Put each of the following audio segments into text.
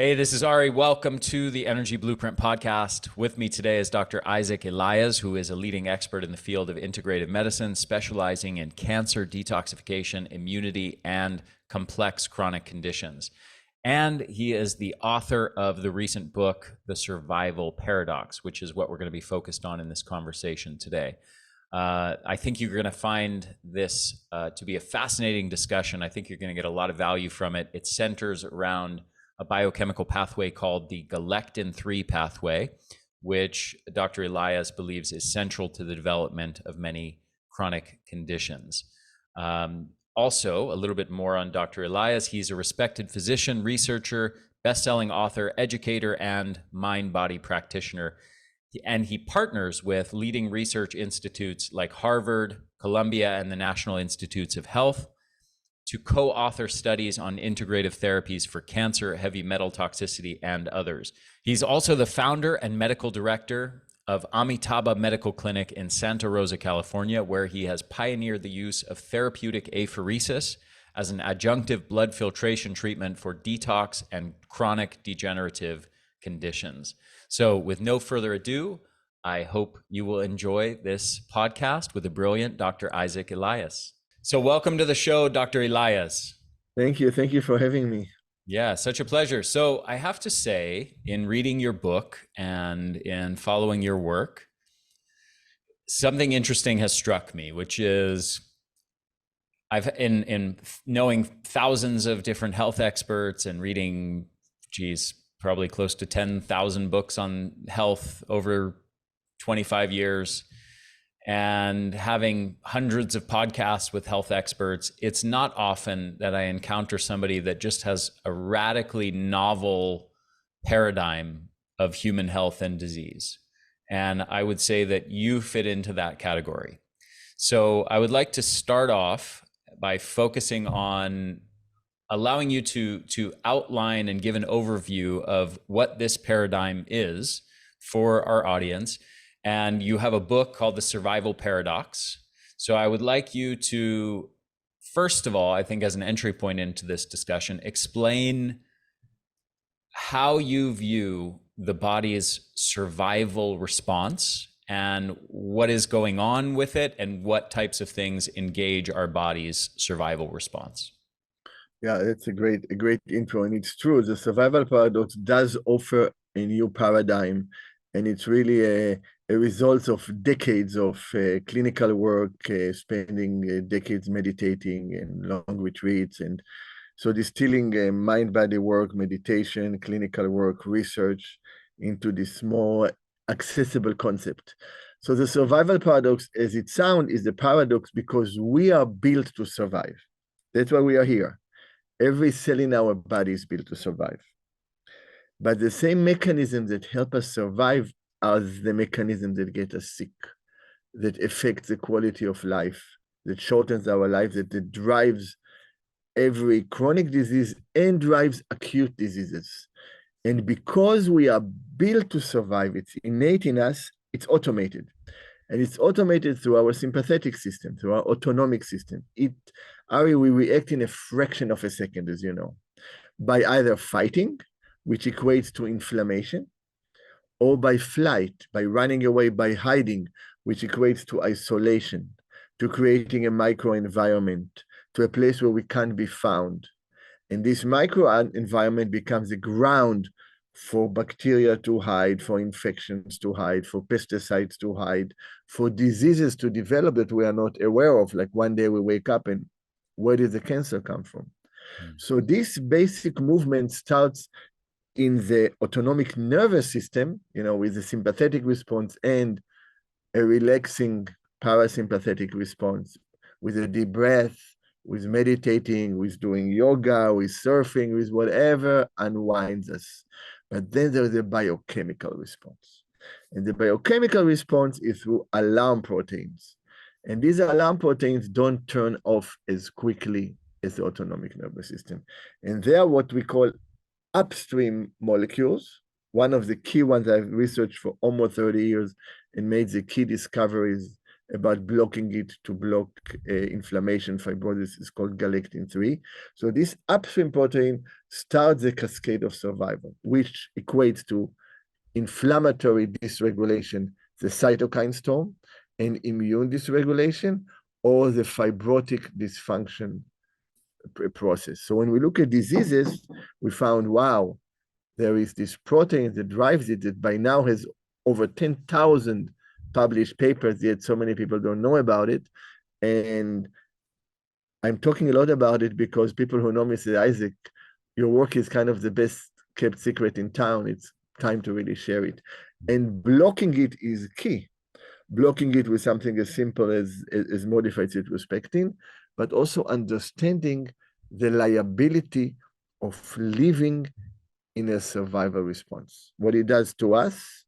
Hey, this is Ari. Welcome to the Energy Blueprint podcast. With me today is Dr. Isaac Eliaz, who is a leading expert in the field of integrative medicine, specializing in cancer detoxification, immunity, and complex chronic conditions. And he is the author of the recent book, The Survival Paradox, which is what we're going to be focused on in this conversation today. I think you're going to find this to be a fascinating discussion. I think you're going to get a lot of value from it. It centers around a biochemical pathway called the Galectin-3 pathway, which Dr. Eliaz believes is central to the development of many chronic conditions. Also, a little bit more on Dr. Eliaz. He's a respected physician, researcher, best-selling author, educator, and mind-body practitioner. And he partners with leading research institutes like Harvard, Columbia, and the National Institutes of Health to co-author studies on integrative therapies for cancer, heavy metal toxicity, and others. He's also the founder and medical director of Amitabha Medical Clinic in Santa Rosa, California, where he has pioneered the use of therapeutic apheresis as an adjunctive blood filtration treatment for detox and chronic degenerative conditions. So with no further ado, I hope you will enjoy this podcast with the brilliant Dr. Isaac Eliaz. So welcome to the show, Dr. Eliaz. Thank you. Thank you for having me. Yeah, such a pleasure. So I have to say, in reading your book and in following your work, something interesting has struck me, which is in knowing thousands of different health experts and reading, probably close to 10,000 books on health over 25 years, and having hundreds of podcasts with health experts, it's not often that I encounter somebody that just has a radically novel paradigm of human health and disease. And I would say that you fit into that category. So I would like to start off by focusing on allowing you to outline and give an overview of what this paradigm is for our audience. And you have a book called The Survival Paradox. So I would like you to, first of all, I think as an entry point into this discussion, explain how you view the body's survival response and what is going on with it and what types of things engage our body's survival response. Yeah, it's a great intro, and it's true. The survival paradox does offer a new paradigm, and it's really a result of decades of clinical work, spending decades meditating and long retreats, and so distilling mind-body work, meditation, clinical work, research into this more accessible concept. So the survival paradox, as it sounds, is the paradox because we are built to survive. That's why we are here. Every cell in our body is built to survive. But the same mechanisms that help us survive are the mechanisms that get us sick, that affect the quality of life, that shortens our life, that drives every chronic disease and drives acute diseases. And because we are built to survive, it's innate in us, it's automated. And it's automated through our sympathetic system, through our autonomic system. We react in a fraction of a second, as you know, by either fighting, which equates to inflammation, or by flight, by running away, by hiding, which equates to isolation, to creating a microenvironment, to a place where we can't be found. And this microenvironment becomes a ground for bacteria to hide, for infections to hide, for pesticides to hide, for diseases to develop that we are not aware of. Like one day we wake up and where did the cancer come from? So this basic movement starts in the autonomic nervous system, with the sympathetic response and a relaxing parasympathetic response, with a deep breath, with meditating, with doing yoga, with surfing, with whatever unwinds us. But then there's a biochemical response. And the biochemical response is through alarm proteins. And these alarm proteins don't turn off as quickly as the autonomic nervous system. And they are what we call upstream molecules. One of the key ones I've researched for almost 30 years and made the key discoveries about blocking it to block inflammation, fibrosis, is called Galectin-3. So this upstream protein starts the cascade of survival, which equates to inflammatory dysregulation, the cytokine storm, and immune dysregulation, or the fibrotic dysfunction process. So when we look at diseases, we found, wow, there is this protein that drives it that by now has over 10,000 published papers, yet so many people don't know about it. And I'm talking a lot about it because people who know me say, Isaac, your work is kind of the best kept secret in town. It's time to really share it. And blocking it is key. Blocking it with something as simple as modified citrus pectin, but also understanding the liability of living in a survival response. What it does to us,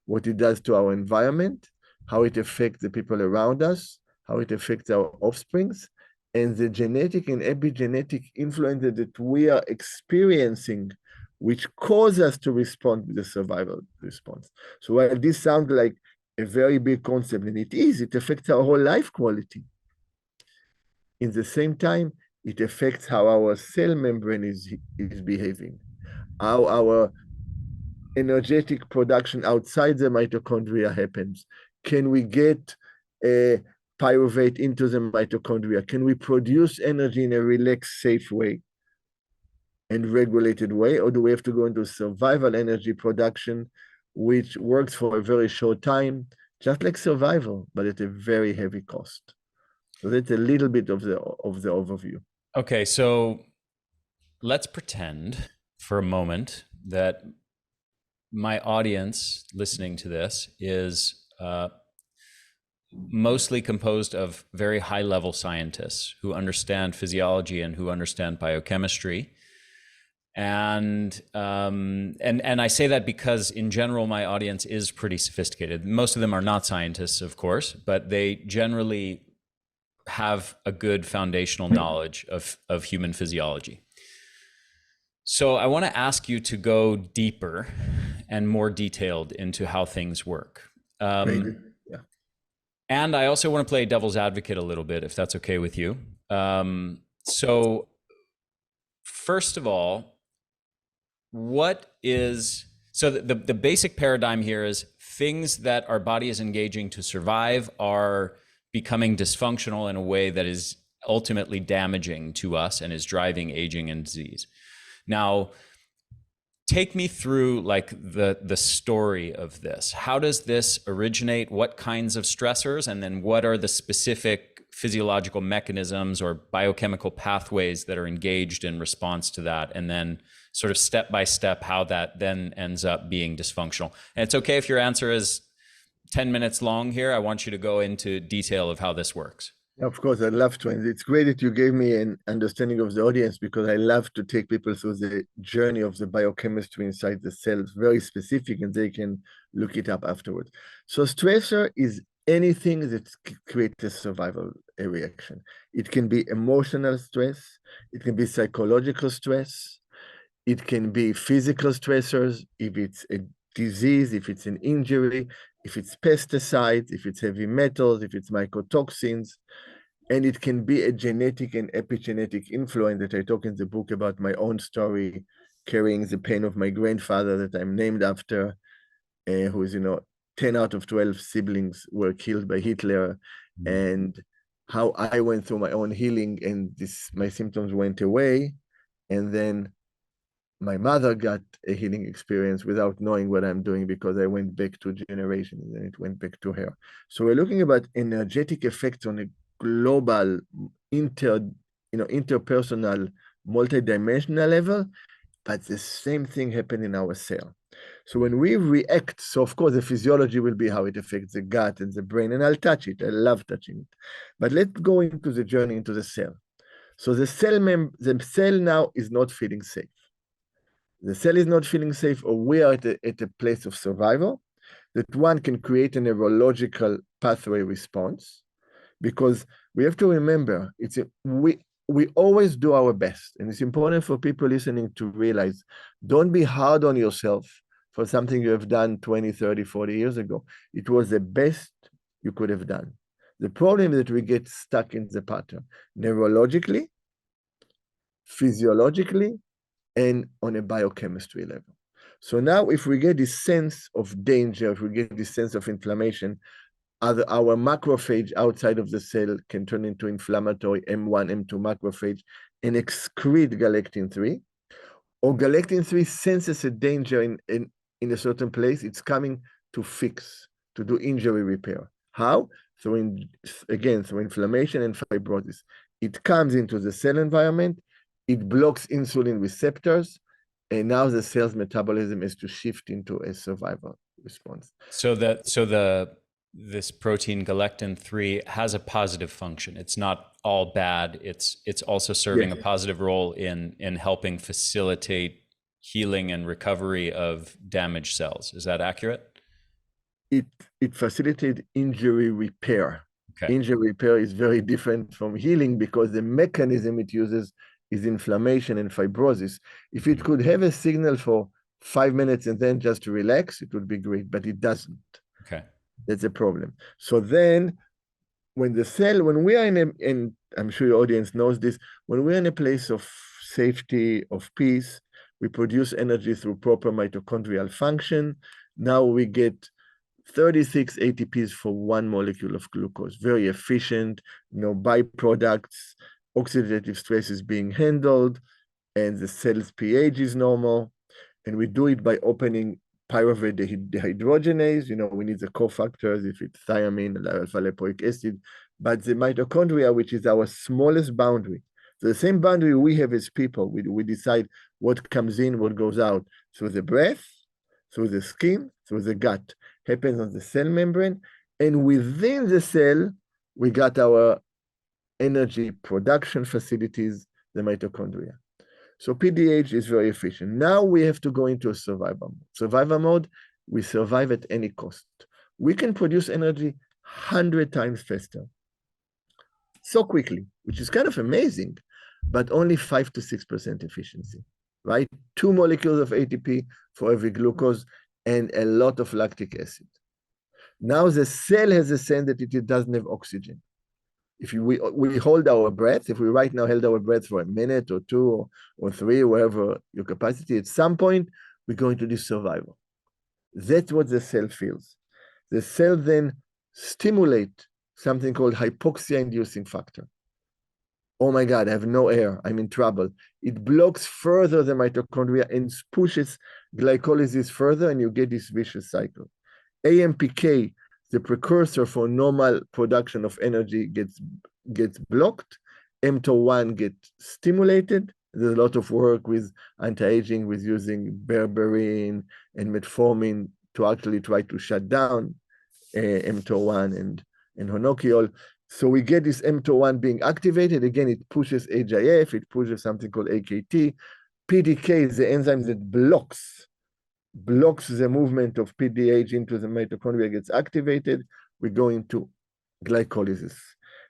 what it does to our environment, how it affects the people around us, how it affects our offsprings, and the genetic and epigenetic influence that we are experiencing, which cause us to respond with the survival response. So while this sounds like a very big concept, and it affects our whole life quality. In the same time, it affects how our cell membrane is behaving, how our energetic production outside the mitochondria happens. Can we get a pyruvate into the mitochondria? Can we produce energy in a relaxed, safe way and regulated way? Or do we have to go into survival energy production, which works for a very short time, just like survival, but at a very heavy cost? So that's a little bit of the overview. Okay, so let's pretend for a moment that my audience listening to this is mostly composed of very high-level scientists who understand physiology and who understand biochemistry. And I say that because in general, my audience is pretty sophisticated. Most of them are not scientists, of course, but they generally have a good foundational knowledge of human physiology. So I want to ask you to go deeper and more detailed into how things work. Yeah. And I also want to play devil's advocate a little bit, if that's okay with you. So first of all, the basic paradigm here is things that our body is engaging to survive are becoming dysfunctional in a way that is ultimately damaging to us and is driving aging and disease. Now, take me through like the story of this. How does this originate? What kinds of stressors? And then what are the specific physiological mechanisms or biochemical pathways that are engaged in response to that? And then sort of step by step, how that then ends up being dysfunctional. And it's okay if your answer is 10 minutes long here. I want you to go into detail of how this works. Of course, I'd love to. And it's great that you gave me an understanding of the audience, because I love to take people through the journey of the biochemistry inside the cells, very specific, and they can look it up afterwards. So stressor is anything that creates a survival reaction. It can be emotional stress. It can be psychological stress. It can be physical stressors, if it's a disease, if it's an injury, if it's pesticides, if it's heavy metals, if it's mycotoxins. And it can be a genetic and epigenetic influence that I talk in the book about my own story, carrying the pain of my grandfather that I'm named after, who is, 10 out of 12 siblings were killed by Hitler, and how I went through my own healing and my symptoms went away. And then my mother got a healing experience without knowing what I'm doing, because I went back to generations and then it went back to her. So we're looking about energetic effects on a global, interpersonal, multidimensional level, but the same thing happened in our cell. So when we react, so of course the physiology will be how it affects the gut and the brain, and I'll touch it. I love touching it. But let's go into the journey into the cell. So the cell now is not feeling safe. The cell is not feeling safe, or we are at a place of survival, that one can create a neurological pathway response, because we have to remember, we always do our best. And it's important for people listening to realize, don't be hard on yourself for something you have done 20, 30, 40 years ago. It was the best you could have done. The problem is that we get stuck in the pattern, neurologically, physiologically, and on a biochemistry level. So now if we get this sense of danger, if we get this sense of inflammation, our macrophage outside of the cell can turn into inflammatory M1, M2 macrophage and excrete galectin-3, or galectin-3 senses a danger in a certain place, it's coming to fix, to do injury repair. How? So through inflammation and fibrosis. It comes into the cell environment, it blocks insulin receptors, and now the cell's metabolism is to shift into a survival response. So this protein galectin-3 has a positive function. It's not all bad. It's also serving a positive role in helping facilitate healing and recovery of damaged cells. Is that accurate? It facilitates injury repair. Okay. Injury repair is very different from healing because the mechanism it uses is inflammation and fibrosis. If it could have a signal for 5 minutes and then just relax, it would be great, but it doesn't. Okay. That's a problem. So then when we are and I'm sure your audience knows this, when we're in a place of safety, of peace, we produce energy through proper mitochondrial function. Now we get 36 ATPs for 1 molecule of glucose, very efficient, no byproducts, oxidative stress is being handled, and the cell's pH is normal. And we do it by opening pyruvate dehydrogenase. We need the cofactors, if it's thiamine, alpha-lipoic acid, but the mitochondria, which is our smallest boundary, the same boundary we have as people, we decide what comes in, what goes out, through the breath, through the skin, through the gut, happens on the cell membrane, and within the cell, we got our energy production facilities, the mitochondria. So PDH is very efficient. Now we have to go into a survival mode. Survival mode, we survive at any cost. We can produce energy 100 times faster, so quickly, which is kind of amazing, but only 5 to 6% efficiency, right? 2 molecules of ATP for every glucose and a lot of lactic acid. Now the cell has a sense that it doesn't have oxygen. If we hold our breath, if we right now held our breath for a minute or 2 or 3, wherever your capacity, at some point, we're going to do survival. That's what the cell feels. The cell then stimulate something called hypoxia-inducing factor. Oh my God, I have no air, I'm in trouble. It blocks further the mitochondria and pushes glycolysis further, and you get this vicious cycle. AMPK, the precursor for normal production of energy, gets blocked. mTOR1 gets stimulated. There's a lot of work with anti-aging, with using berberine and metformin to actually try to shut down mTOR1 and honokiol. So we get this mTOR1 being activated. Again, it pushes HIF, it pushes something called AKT. PDK is the enzyme that blocks the movement of PDH into the mitochondria, gets activated. We go into glycolysis.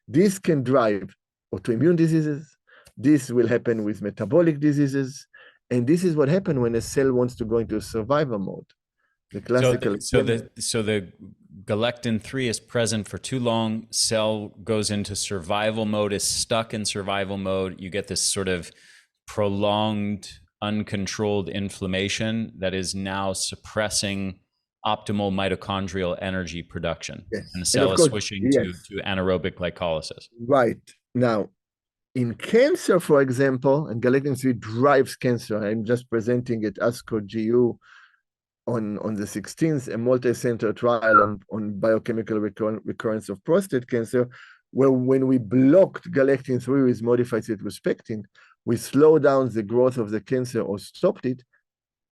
This can drive autoimmune diseases. This will happen with metabolic diseases. And this is what happens when a cell wants to go into a survival mode. The classical. So the galectin-3 is present for too long. Cell goes into survival mode, is stuck in survival mode. You get this sort of prolonged, uncontrolled inflammation that is now suppressing optimal mitochondrial energy production. Yes. And the cell is switching to anaerobic glycolysis. Right. Now, in cancer, for example, and galectin-3 drives cancer. I'm just presenting at ASCO GU on the 16th, a multi-center trial on biochemical recurrence of prostate cancer, where when we blocked galectin-3 with modified citrus pectin, we slowed down the growth of the cancer or stopped it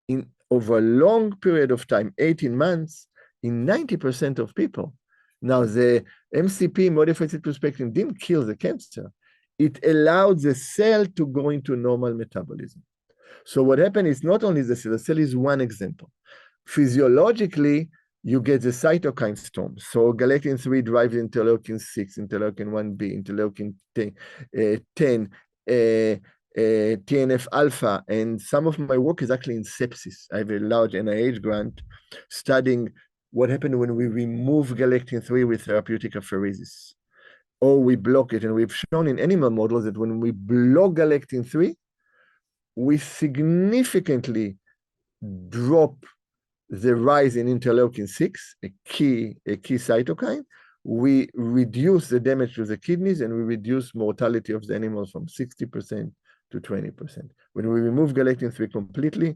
in over a long period of time, 18 months, in 90% of people. Now, the MCP, modified citrus pectin, didn't kill the cancer. It allowed the cell to go into normal metabolism. So what happened is not only the cell is one example. Physiologically, you get the cytokine storm. So galectin-3 drives interleukin 6, interleukin 1b, interleukin 10, TNF alpha, and some of my work is actually in sepsis. I have a large NIH grant studying what happened when we remove galectin-3 with therapeutic apheresis. or we block it. And we've shown in animal models that when we block galectin-3, we significantly drop the rise in interleukin-6, a key cytokine. We reduce the damage to the kidneys, and we reduce mortality of the animals from 60% to 20%. When we remove galectin-3 completely,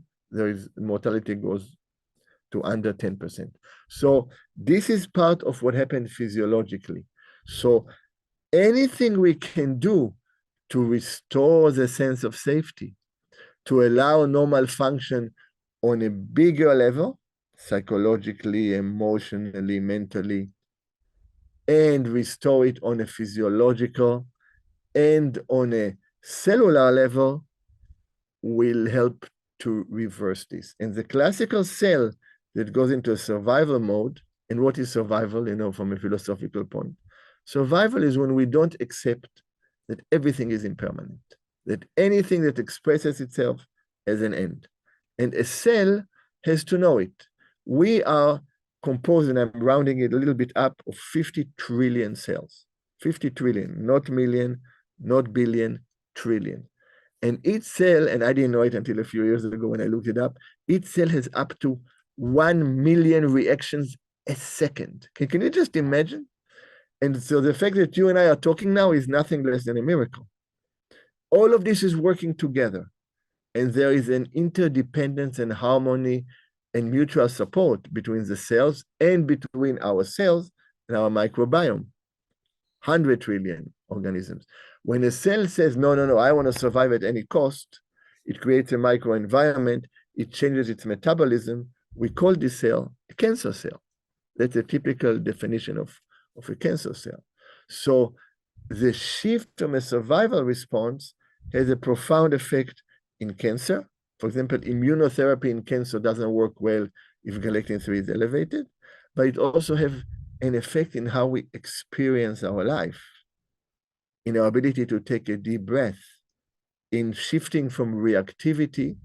mortality goes to under 10%. So this is part of what happened physiologically. So anything we can do to restore the sense of safety, to allow normal function on a bigger level, psychologically, emotionally, mentally, and restore it on a physiological and on a cellular level, will help to reverse this. And the classical cell that goes into a survival mode, and what is survival, from a philosophical point? Survival is when we don't accept that everything is impermanent, that anything that expresses itself has an end. And a cell has to know it. We are composed, and I'm rounding it a little bit up, of 50 trillion cells. 50 trillion, not million, not billion, trillion. And each cell, and I didn't know it until a few years ago when I looked it up, each cell has up to 1 million reactions a second. Can you just imagine? And so the fact that you and I are talking now is nothing less than a miracle. All of this is working together. And there is an interdependence and harmony and mutual support between the cells and between our cells and our microbiome. 100 trillion organisms. When a cell says, no, I want to survive at any cost, it creates a microenvironment, it changes its metabolism. We call this cell a cancer cell. That's a typical definition of a cancer cell. So the shift from a survival response has a profound effect in cancer. For example, immunotherapy in cancer doesn't work well if galectin-3 is elevated, but it also has an effect in how we experience our life, in our ability to take a deep breath, in shifting from reactivity,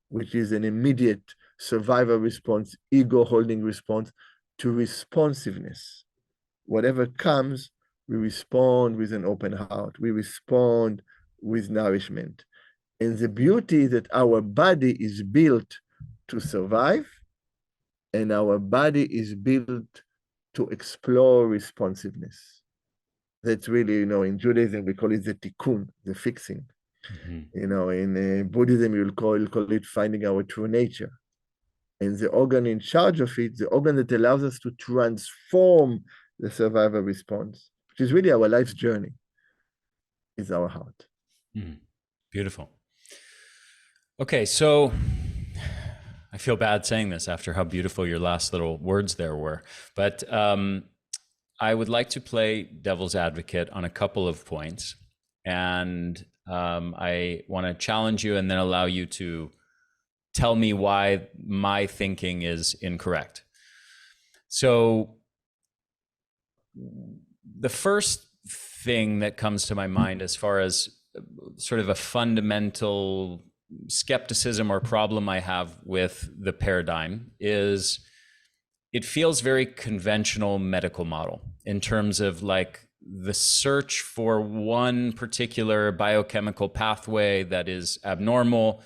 which is an immediate survival response, ego-holding response, to responsiveness. Whatever comes, we respond with an open heart. We respond with nourishment. And the beauty is that our body is built to survive, and our body is built to explore responsiveness. That's really, in Judaism, we call it the tikkun, the fixing. Mm-hmm. In Buddhism, you'll call it finding our true nature. And the organ in charge of it, the organ that allows us to transform the survival response, which is really our life's journey, is our heart. Mm. Beautiful. Okay, so I feel bad saying this after how beautiful your last little words there were, but I would like to play devil's advocate on a couple of points, and I want to challenge you and then allow you to tell me why my thinking is incorrect. So the first thing that comes to my mind as far as sort of a fundamental skepticism or problem I have with the paradigm is it feels very conventional medical model in terms of like the search for one particular biochemical pathway that is abnormal,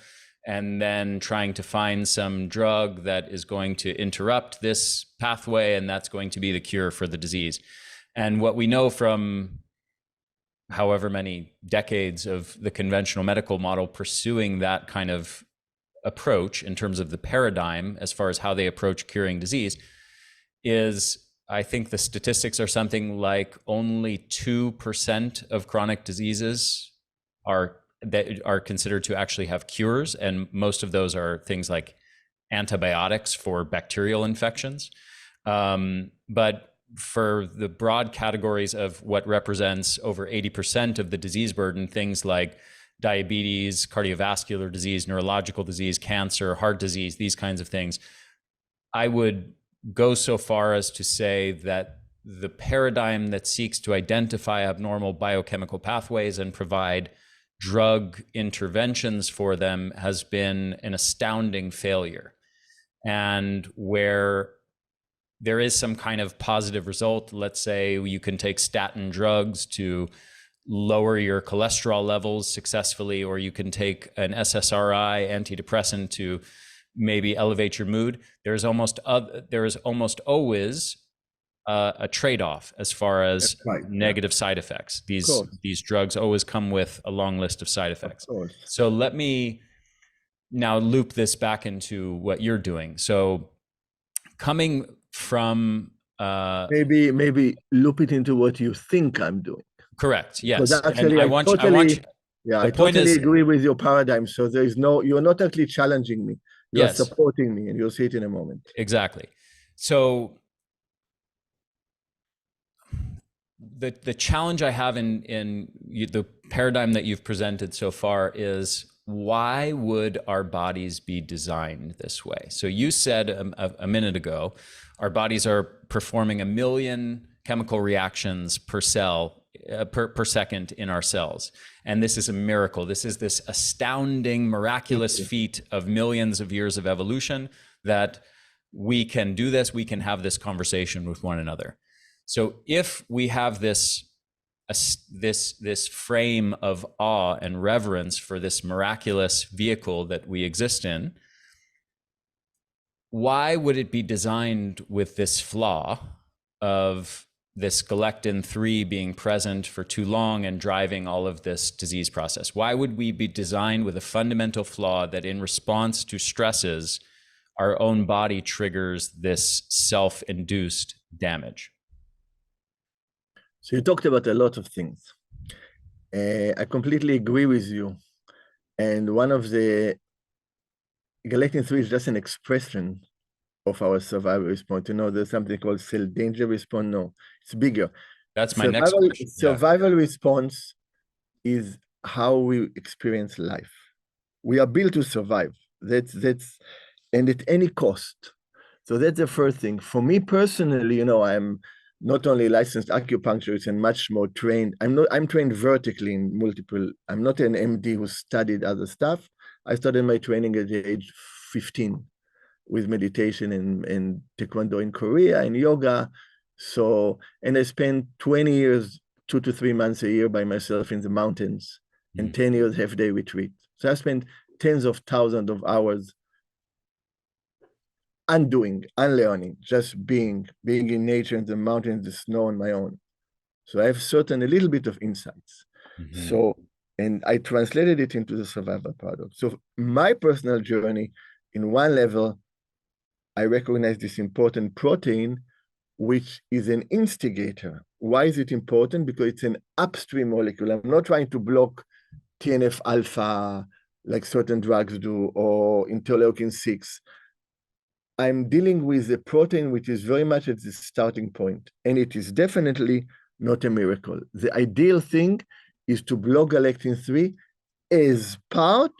and then trying to find some drug that is going to interrupt this pathway, and that's going to be the cure for the disease. And what we know from however many decades of the conventional medical model pursuing that kind of approach in terms of the paradigm as far as how they approach curing disease is, I think the statistics are something like only 2% of chronic diseases that are considered to actually have cures, and most of those are things like antibiotics for bacterial infections. But for the broad categories of what represents over 80% of the disease burden, things like diabetes, cardiovascular disease, neurological disease, cancer, heart disease, these kinds of things, I would go so far as to say that the paradigm that seeks to identify abnormal biochemical pathways and provide drug interventions for them has been an astounding failure. And where there is some kind of positive result. Let's say you can take statin drugs to lower your cholesterol levels successfully, or you can take an SSRI antidepressant to maybe elevate your mood. There is almost always a trade-off as far as negative side effects. These drugs always come with a long list of side effects. So let me now loop this back into what you're doing. So coming from maybe loop it into what you think I'm doing. Correct. Yes. Because actually, I totally agree with your paradigm. So you're not actually challenging me. You're supporting me, and you'll see it in a moment. Exactly. So the challenge I have in the paradigm that you've presented so far is, why would our bodies be designed this way? So you said a minute ago, our bodies are performing 1 million chemical reactions per cell, per second in our cells. And this is a miracle. This is this astounding, miraculous feat of millions of years of evolution that we can do this, we can have this conversation with one another. So if we have this frame of awe and reverence for this miraculous vehicle that we exist in, why would it be designed with this flaw of this Galectin 3 being present for too long and driving all of this disease process? Why would we be designed with a fundamental flaw that in response to stresses, our own body triggers this self-induced damage? So you talked about a lot of things. I completely agree with you. And one of the Galectin 3 is just an expression of our survival response. There's something called cell danger response. No, it's bigger. That's my next question. Survival response is how we experience life. We are built to survive. And at any cost. So that's the first thing. For me personally, I'm not only licensed acupuncturist and much more trained. I'm trained vertically in multiple. I'm not an MD who studied other stuff. I started my training at the age 15 with meditation and taekwondo in Korea and yoga. And I spent 20 years, 2 to 3 months a year by myself in the mountains, and 10 years half-day retreat. So I spent tens of thousands of hours undoing, unlearning, just being in nature, in the mountains, the snow on my own. So I have a little bit of insights. And I translated it into the survival paradox. So my personal journey, in one level, I recognize this important protein, which is an instigator. Why is it important? Because it's an upstream molecule. I'm not trying to block TNF alpha like certain drugs do, or interleukin 6. I'm dealing with a protein which is very much at the starting point, and it is definitely not a miracle. The ideal thing is to block Galectin 3 as part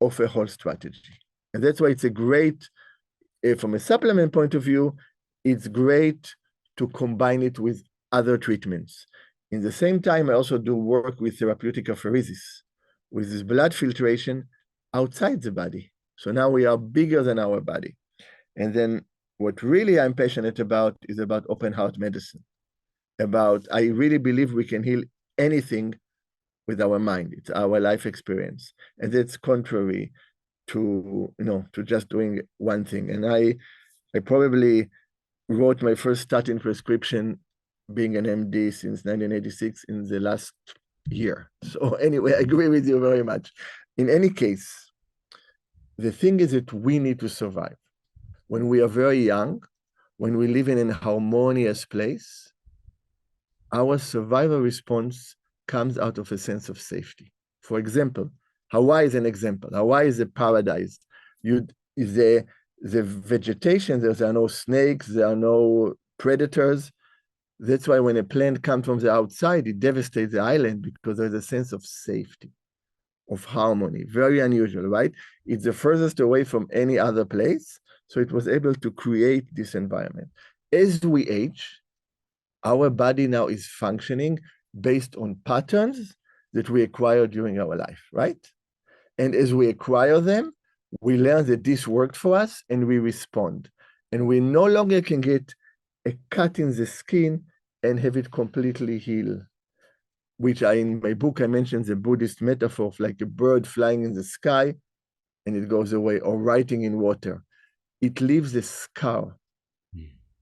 of a whole strategy. And that's why it's a great, from a supplement point of view, it's great to combine it with other treatments. In the same time, I also do work with therapeutic apheresis, with this blood filtration outside the body. So now we are bigger than our body. And then what really I'm passionate about is about open heart medicine. I really believe we can heal anything with our mind. It's our life experience. And that's contrary to just doing one thing. And I probably wrote my first statin prescription being an MD since 1986 in the last year. So anyway, I agree with you very much. In any case, the thing is that we need to survive. When we are very young, when we live in a harmonious place, our survival response comes out of a sense of safety. For example, Hawaii is an example. Hawaii is a paradise. The vegetation, there are no snakes, there are no predators. That's why when a plant comes from the outside, it devastates the island because there's a sense of safety, of harmony. Very unusual, right? It's the furthest away from any other place. So it was able to create this environment. As we age, our body now is functioning based on patterns that we acquire during our life, right? And as we acquire them, we learn that this worked for us and we respond. And we no longer can get a cut in the skin and have it completely heal, which in my book, I mentioned the Buddhist metaphor of like a bird flying in the sky and it goes away, or writing in water. It leaves a scar.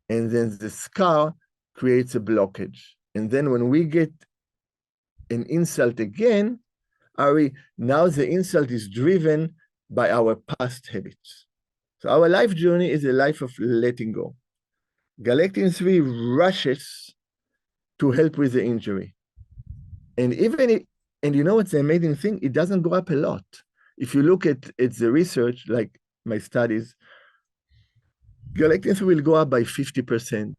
And then the scar creates a blockage. And then when we get an insult again, now the insult is driven by our past habits. So our life journey is a life of letting go. Galectin 3 rushes to help with the injury. And and you know what's the amazing thing? It doesn't go up a lot. If you look at the research, like my studies, Galectin 3 will go up by 50%,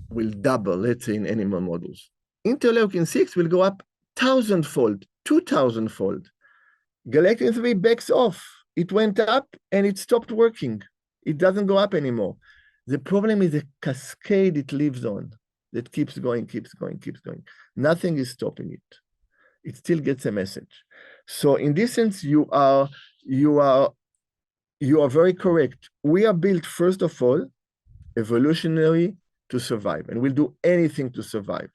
will double, let's say, in animal models. Interleukin 6 will go up 1,000-fold, 2,000-fold. Galectin 3 backs off. It went up and it stopped working. It doesn't go up anymore. The problem is the cascade it lives on that keeps going, keeps going, keeps going. Nothing is stopping it. It still gets a message. So in this sense, you are very correct. We are built, first of all, evolutionary to survive, and we'll do anything to survive.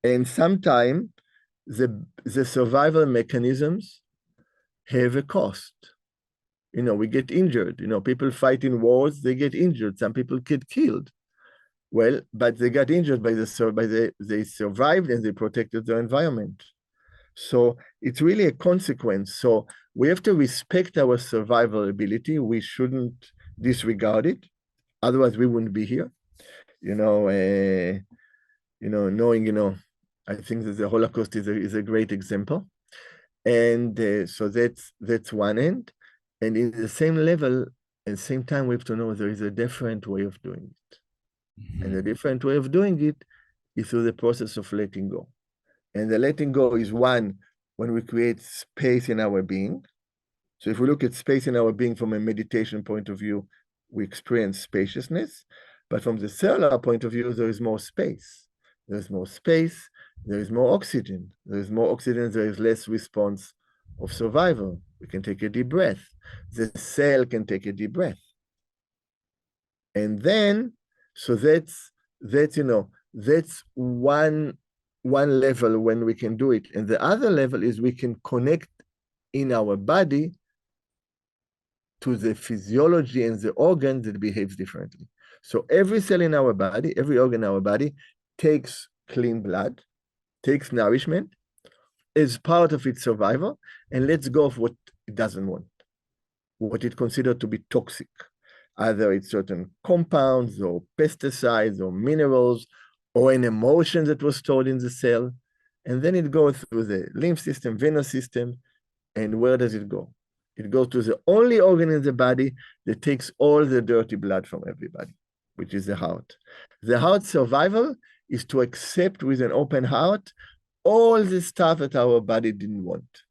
And sometimes the survival mechanisms have a cost. You know, we get injured. You know, people fight in wars, they get injured. Some people get killed. Well, but they got injured they survived and they protected their environment. So it's really a consequence. So we have to respect our survival ability. We shouldn't disregard it. Otherwise, we wouldn't be here. Knowing, I think that the Holocaust is a great example. And so that's one end. And in the same level, at the same time, we have to know there is a different way of doing it. Mm-hmm. And the different way of doing it is through the process of letting go. And the letting go is one, when we create space in our being. So if we look at space in our being from a meditation point of view, we experience spaciousness. But from the cellular point of view, there is more space. There's more space, there is more oxygen. There is more oxygen, there is less response of survival. We can take a deep breath. The cell can take a deep breath. And then, so that's one level when we can do it. And the other level is we can connect in our body to the physiology and the organ that behaves differently. So every cell in our body, every organ in our body takes clean blood, takes nourishment as part of its survival, and lets go of what it doesn't want, what it considers to be toxic. Either it's certain compounds or pesticides or minerals or an emotion that was stored in the cell. And then it goes through the lymph system, venous system, and where does it go? It goes to the only organ in the body that takes all the dirty blood from everybody, which is the heart. The heart survival is to accept with an open heart all the stuff that our body didn't want.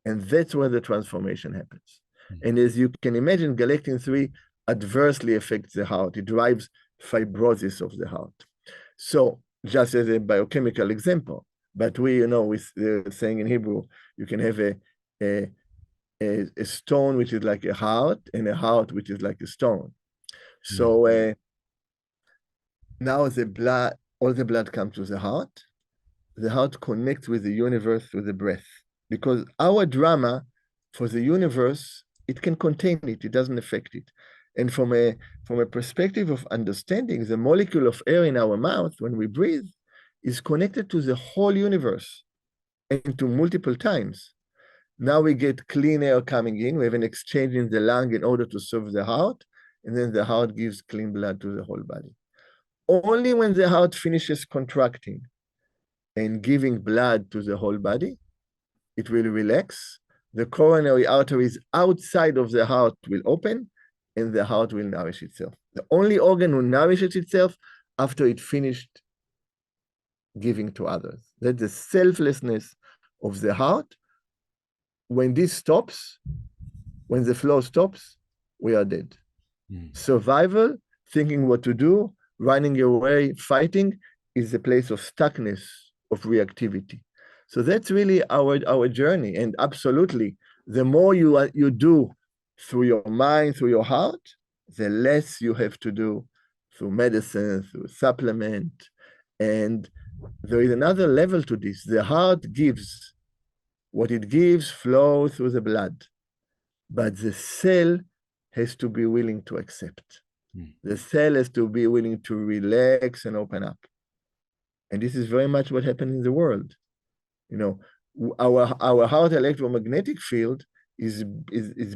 And that's where the transformation happens. Mm-hmm. And as you can imagine, Galectin 3 adversely affects the heart. It drives fibrosis of the heart. So just as a biochemical example, but with the saying in Hebrew, you can have a stone which is like a heart and a heart which is like a stone. So now all the blood comes to the heart. The heart connects with the universe through the breath, because our drama for the universe, it can contain it. It doesn't affect it. And from a perspective of understanding, the molecule of air in our mouth when we breathe is connected to the whole universe and to multiple times. Now we get clean air coming in. We have an exchange in the lung in order to serve the heart, and then the heart gives clean blood to the whole body. Only when the heart finishes contracting and giving blood to the whole body, it will relax. The coronary arteries outside of the heart will open, and the heart will nourish itself. The only organ will nourish itself after it finished giving to others. That's the selflessness of the heart. When this stops, when the flow stops, we are dead. Survival, thinking what to do, running away, fighting, is a place of stuckness, of reactivity. So that's really our journey. And absolutely, the more you do through your mind, through your heart, the less you have to do through medicine, through supplement. And there is another level to this. The heart gives. What it gives flows through the blood, but the cell has to be willing to accept. The cell has to be willing to relax and open up. And this is very much what happened in the world. You know, our heart electromagnetic field is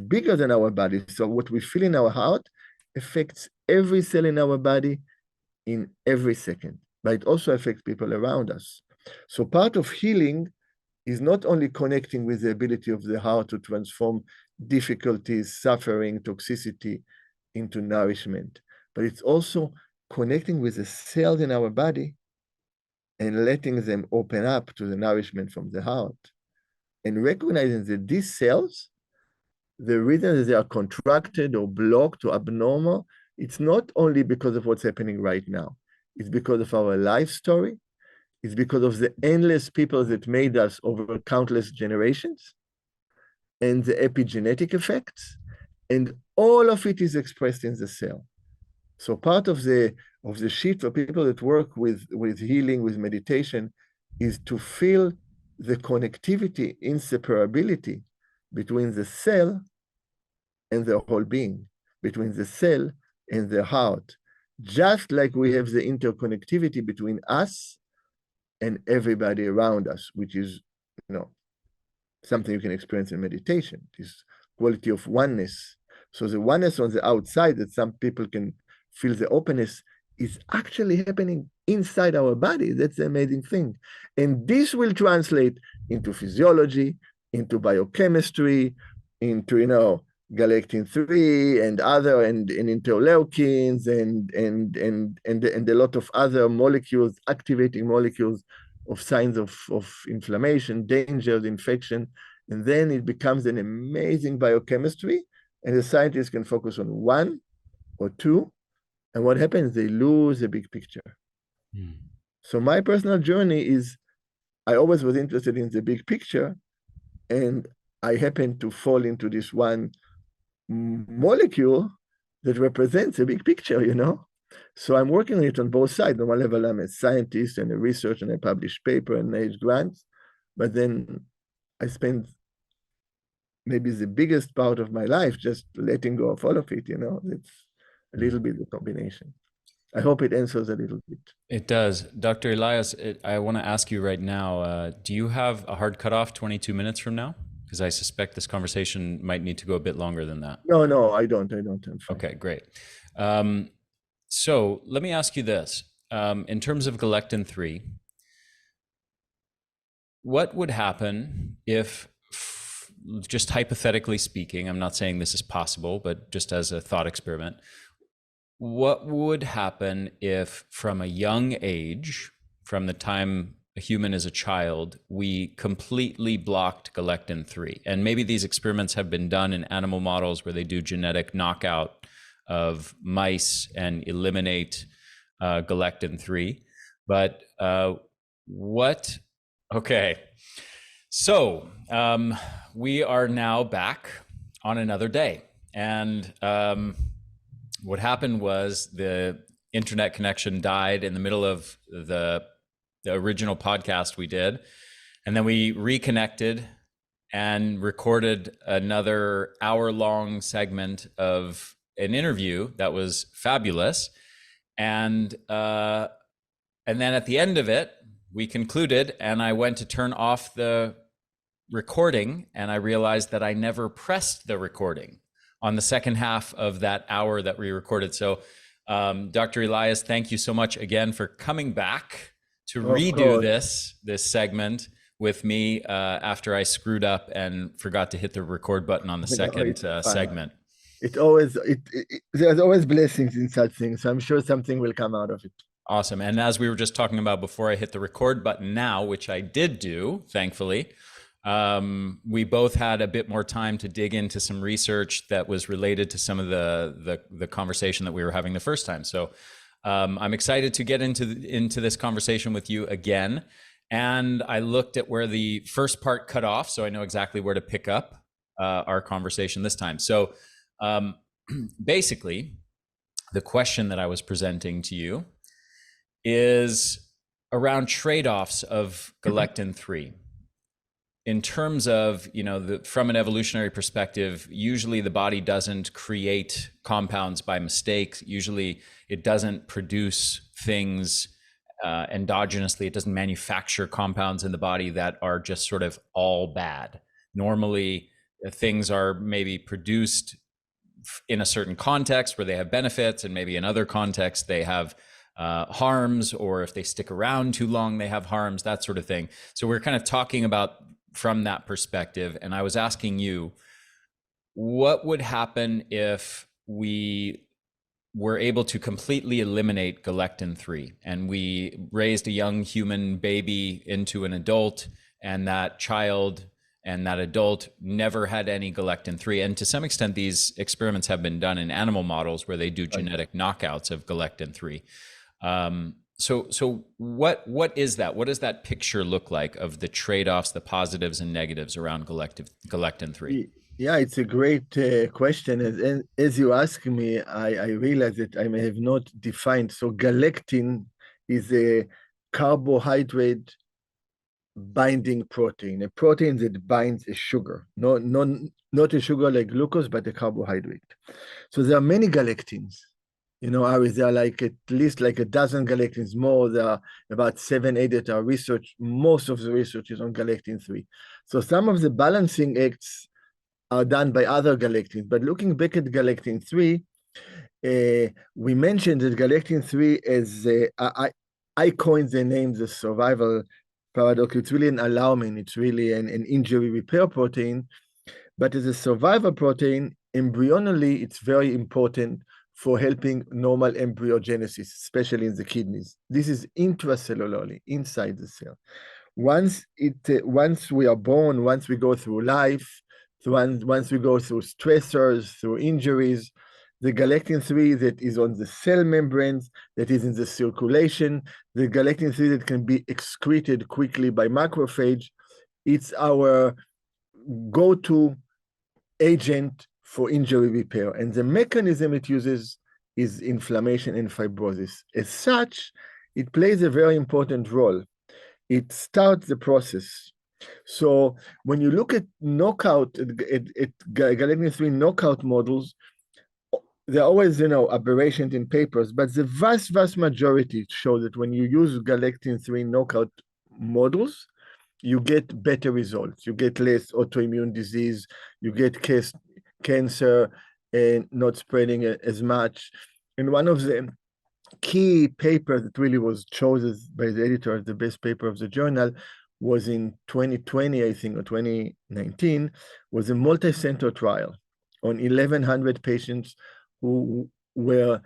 bigger than our body. So what we feel in our heart affects every cell in our body in every second, but it also affects people around us. So part of healing is not only connecting with the ability of the heart to transform difficulties, suffering, toxicity into nourishment, but it's also connecting with the cells in our body and letting them open up to the nourishment from the heart. And recognizing that these cells, the reason that they are contracted or blocked or abnormal, it's not only because of what's happening right now. It's because of our life story. It's because of the endless people that made us over countless generations and the epigenetic effects. And all of it is expressed in the cell. So part of the shift for people that work with healing, with meditation, is to feel the connectivity, inseparability between the cell and the whole being, between the cell and the heart, just like we have the interconnectivity between us and everybody around us, which is, something you can experience in meditation, this quality of oneness. So the oneness on the outside that some people can feel the openness is actually happening inside our body. That's the amazing thing. And this will translate into physiology, into biochemistry, into, Galectin 3 and other and interleukins and a lot of other molecules, activating molecules of signs of inflammation, dangers, infection. And then it becomes an amazing biochemistry. And the scientists can focus on one or two. And what happens? They lose the big picture. So my personal journey is, I always was interested in the big picture. And I happened to fall into this one molecule that represents a big picture, So I'm working on it on both sides. On one level, I'm a scientist and a researcher, and I publish paper and manage grants. But then I spend maybe the biggest part of my life just letting go of all of it, It's a little bit the combination. I hope it answers a little bit. It does. Dr. Eliaz, I want to ask you right now, do you have a hard cutoff 22 minutes from now? Because I suspect this conversation might need to go a bit longer than that. No, I don't. Okay, great. So let me ask you this. In terms of Galectin 3, what would happen if, just hypothetically speaking, I'm not saying this is possible, but just as a thought experiment, what would happen if from a young age, from the time a human is a child, we completely blocked Galectin 3? And maybe these experiments have been done in animal models where they do genetic knockout of mice and eliminate Galectin 3. But okay. So we are now back on another day. And what happened was the internet connection died in the middle of the original podcast we did. And then we reconnected and recorded another hour-long segment of an interview that was fabulous. And then at the end of it, we concluded, and I went to turn off the recording, and I realized that I never pressed the recording on the second half of that hour that we recorded. So Dr. Eliaz, thank you so much again for coming back to redo this segment with me after I screwed up and forgot to hit the record button on the second segment. There's always blessings in such things. So I'm sure something will come out of it. Awesome. And as we were just talking about before I hit the record button now, which I did do, thankfully, we both had a bit more time to dig into some research that was related to some of the conversation that we were having the first time. So I'm excited to get into this conversation with you again. And I looked at where the first part cut off, so I know exactly where to pick up our conversation this time. So basically, the question that I was presenting to you is around trade-offs of galectin-3. In terms of, from an evolutionary perspective, usually the body doesn't create compounds by mistake. Usually it doesn't produce things endogenously. It doesn't manufacture compounds in the body that are just sort of all bad. Normally, things are maybe produced in a certain context where they have benefits, and maybe in other contexts they have harms, or if they stick around too long, they have harms, that sort of thing. So we're kind of talking about from that perspective. And I was asking you, what would happen if we were able to completely eliminate galectin-3 and we raised a young human baby into an adult, and that child and that adult never had any galectin-3? And to some extent, these experiments have been done in animal models where they do genetic knockouts of galectin-3. So what is that? What does that picture look like of the trade-offs, the positives and negatives around galectin-3? Yeah, it's a great question. And as you ask me, I realize that I may have not defined. So galectin is a carbohydrate binding protein, a protein that binds a sugar, not a sugar like glucose, but a carbohydrate. So there are many galectins. Aris, there are at least a dozen galectins more. There are about 7, 8 that are research. Most of the research is on galectin-3. So some of the balancing acts are done by other galectins. But looking back at galectin-3, we mentioned that galectin-3 is, I coined the name the survival paradox. It's really an alarmin. It's really an injury repair protein. But as a survival protein, embryonally, it's very important for helping normal embryogenesis, especially in the kidneys. This is intracellularly, inside the cell. Once we are born, once we go through life, once we go through stressors, through injuries, the galectin-3 that is on the cell membranes, that is in the circulation, the galectin-3 that can be excreted quickly by macrophage, it's our go-to agent for injury repair. And the mechanism it uses is inflammation and fibrosis. As such, it plays a very important role. It starts the process. So when you look at knockout, at galectin-3 knockout models, they're always, aberrations in papers, but the vast majority show that when you use galectin-3 knockout models, you get better results. You get less autoimmune disease, you get cancer and not spreading as much. And one of the key papers that really was chosen by the editor as the best paper of the journal was in 2020, I think, or 2019, was a multi-center trial on 1,100 patients who were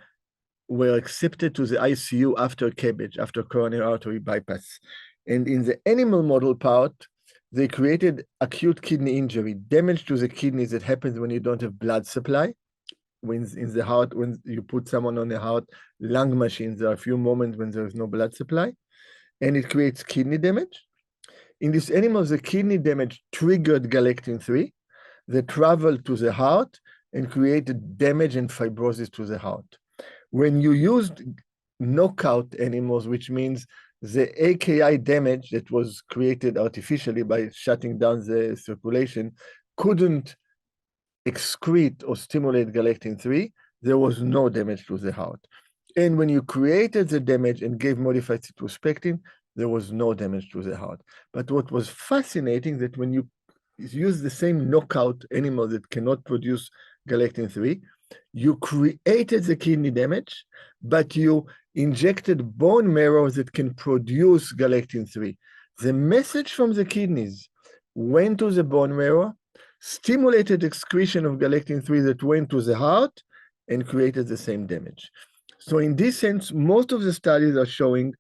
accepted to the ICU after CABG, after coronary artery bypass. And in the animal model part, they created acute kidney injury, damage to the kidneys that happens when you don't have blood supply. When in the heart, when you put someone on the heart lung machines, there are a few moments when there is no blood supply, and it creates kidney damage. In these animals, the kidney damage triggered galectin-3 that traveled to the heart and created damage and fibrosis to the heart. When you used knockout animals, which means the AKI damage that was created artificially by shutting down the circulation couldn't excrete or stimulate galectin-3, there was no damage to the heart. And when you created the damage and gave modified cytospectin, there was no damage to the heart. But what was fascinating that when you use the same knockout animal that cannot produce galectin-3, you created the kidney damage, but you injected bone marrow that can produce galectin-3. The message from the kidneys went to the bone marrow, stimulated excretion of galectin-3 that went to the heart, and created the same damage. So in this sense, most of the studies are showing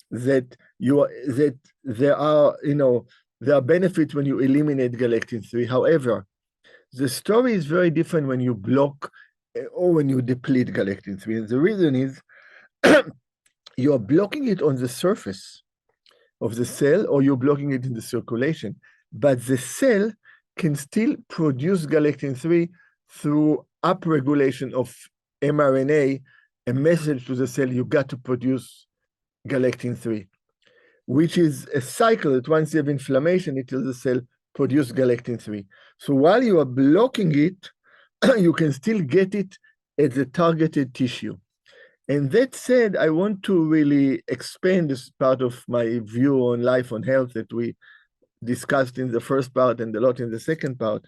that there are benefits when you eliminate galectin-3. However, the story is very different when you block or when you deplete galectin-3. And the reason is you are blocking it on the surface of the cell, or you're blocking it in the circulation. But the cell can still produce galectin-3 through upregulation of mRNA a message to the cell, you got to produce Galectin-3, which is a cycle that once you have inflammation, it tells the cell, produce Galectin-3. So while you are blocking it, you can still get it at the targeted tissue. And that said, I want to really expand this part of my view on life, on health that we discussed in the first part and a lot in the second part.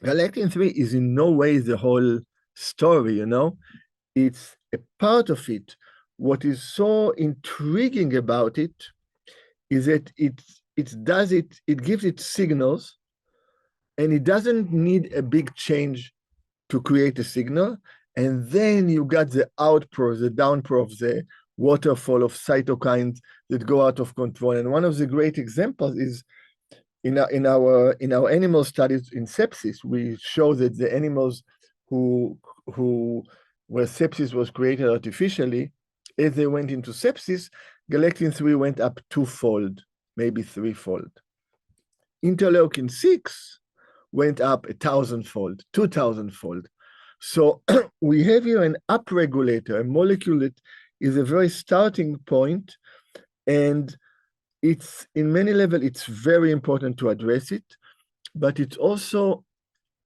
Galectin-3 is in no way the whole story, you know? It's a part of it. What is so intriguing about it is that it gives it signals, and it doesn't need a big change to create a signal. And then you got the outpour, the downpour of the waterfall of cytokines that go out of control. And one of the great examples is in our animal studies in sepsis. We show that the animals where sepsis was created artificially, as they went into sepsis, Galectin-3 went up twofold, maybe threefold. Interleukin-6 went up 1,000-fold, 2,000-fold. So we have here an upregulator, a molecule that is a very starting point, and it's in many levels, it's very important to address it, but it also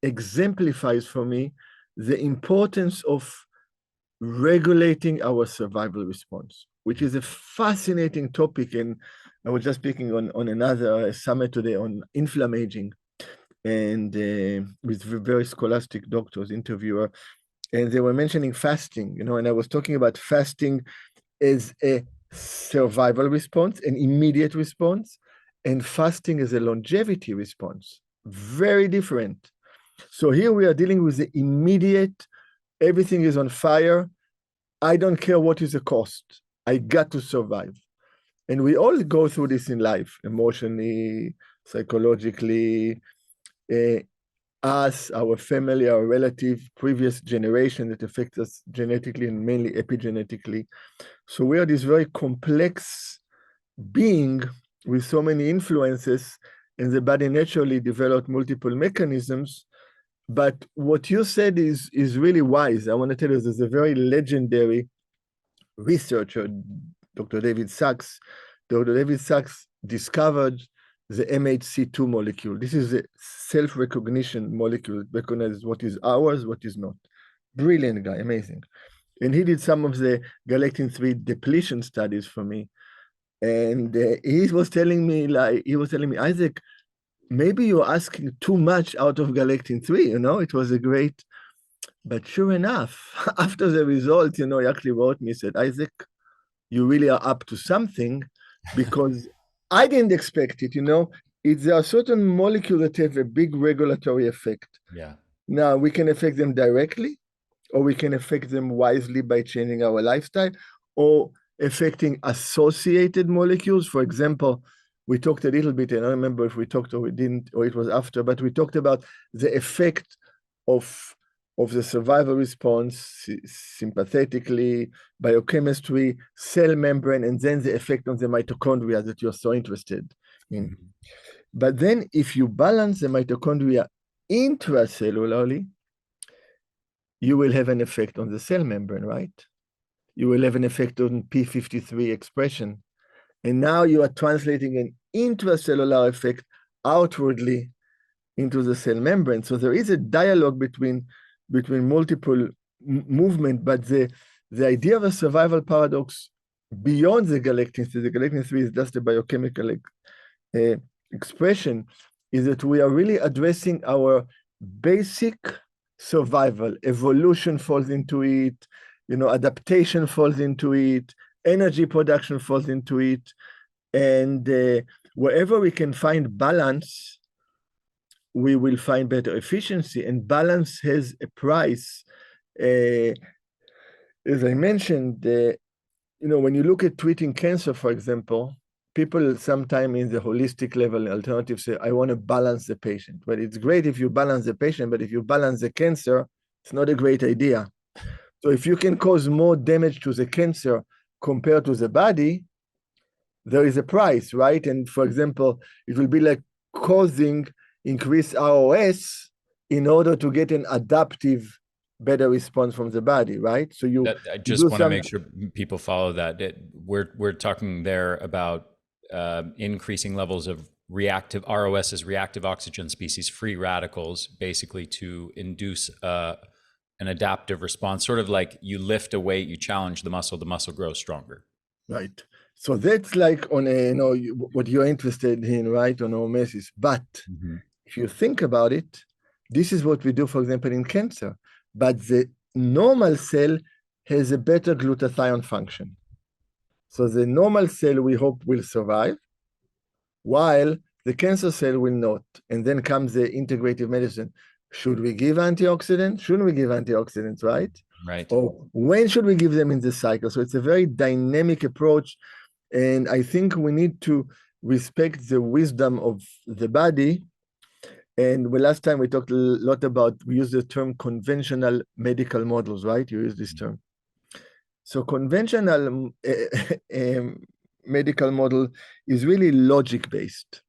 exemplifies for me the importance of regulating our survival response, which is a fascinating topic. And I was just speaking on another summit today on inflammaging, and with very scholastic doctors, interviewer, and they were mentioning fasting, you know, and I was talking about fasting as a survival response, an immediate response, and fasting as a longevity response. Very different. So here we are dealing with the immediate, everything is on fire. I don't care what is the cost. I got to survive. And we all go through this in life, emotionally, psychologically, us, our family, our relative, previous generation that affect us genetically and mainly epigenetically. So we are this very complex being with so many influences, and the body naturally developed multiple mechanisms. But what you said is really wise. I want to tell you, there's a very legendary researcher, Dr. David Sachs. Dr. David Sachs discovered the MHC2 molecule. This is a self-recognition molecule. It recognizes what is ours, what is not. Brilliant guy, amazing. And he did some of the Galectin-3 depletion studies for me. And he was telling me, Isaac, maybe you're asking too much out of Galectin-3, you know? It was a great, but sure enough, after the result, you know, he actually wrote me, said, Isaac, you really are up to something, because I didn't expect it, you know. There are certain molecules that have a big regulatory effect. Yeah. Now, we can affect them directly, or we can affect them wisely by changing our lifestyle, or affecting associated molecules. For example, we talked a little bit, and I don't remember if we talked or we didn't, or it was after, but we talked about the effect of the survival response, sympathetically, biochemistry, cell membrane, and then the effect on the mitochondria that you're so interested in. Mm-hmm. But then if you balance the mitochondria intracellularly, you will have an effect on the cell membrane, right? You will have an effect on p53 expression. And now you are translating an intracellular effect outwardly into the cell membrane. So there is a dialogue between multiple movement, but the idea of a survival paradox beyond the Galectin-3 is just a biochemical expression, is that we are really addressing our basic survival. Evolution falls into it, you know, adaptation falls into it, energy production falls into it, and wherever we can find balance, we will find better efficiency, and balance has a price. As I mentioned, you know, when you look at treating cancer, for example, people sometimes in the holistic level, alternative say, I want to balance the patient. But it's great if you balance the patient, but if you balance the cancer, it's not a great idea. So if you can cause more damage to the cancer compared to the body, there is a price, right? And for example, it will be like causing increased ROS in order to get an adaptive better response from the body, right? So you I you just do want to some make sure people follow that. We're talking there about increasing levels of reactive ROS is reactive oxygen species free radicals, basically to induce an adaptive response, sort of like you lift a weight, you challenge the muscle grows stronger. right. So that's like on a what you're interested in, right? On hormesis. But if you think about it, this is what we do, for example, in cancer. But the normal cell has a better glutathione function. So the normal cell we hope will survive, while the cancer cell will not. And then comes the integrative medicine. Should we give antioxidants? Shouldn't we give antioxidants, right? Right. Or when should we give them in the cycle? So it's a very dynamic approach. And I think we need to respect the wisdom of the body. And the last time we talked a lot about, we use the term conventional medical models, right? You use this term. So conventional medical model is really logic-based.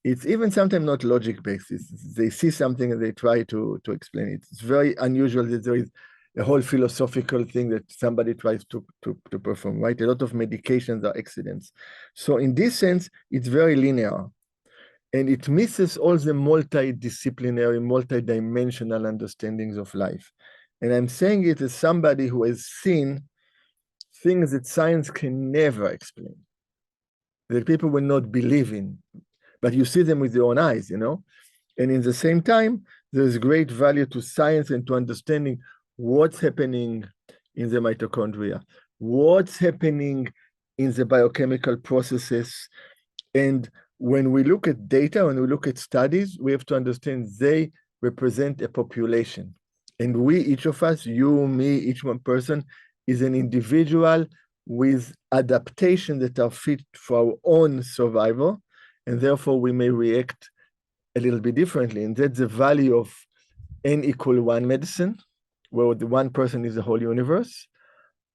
It's even sometimes not logic-based. They see something and they try to explain it. It's very unusual that there is a whole philosophical thing that somebody tries to perform, right? A lot of medications are accidents. So in this sense, it's very linear. And it misses all the multidisciplinary, multidimensional understandings of life. And I'm saying it as somebody who has seen things that science can never explain, that people will not believe in, but you see them with your own eyes, And in the same time, there's great value to science and to understanding what's happening in the mitochondria, what's happening in the biochemical processes. And when we look at data, when we look at studies, we have to understand they represent a population. And we, each of us, you, me, each one person, is an individual with adaptation that are fit for our own survival. And therefore, we may react a little bit differently. And that's the value of N=1 medicine, where the one person is the whole universe.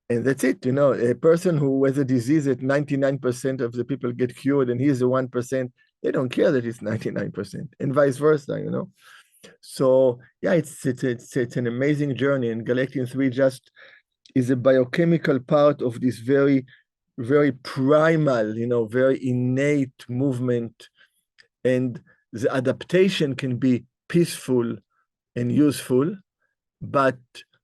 And that's it. A person who has a disease that 99% of the people get cured and he's the 1%, they don't care that it's 99%, and vice versa, So yeah, it's an amazing journey. And Galectin-3 just is a biochemical part of this very, very primal, very innate movement. And the adaptation can be peaceful and useful, but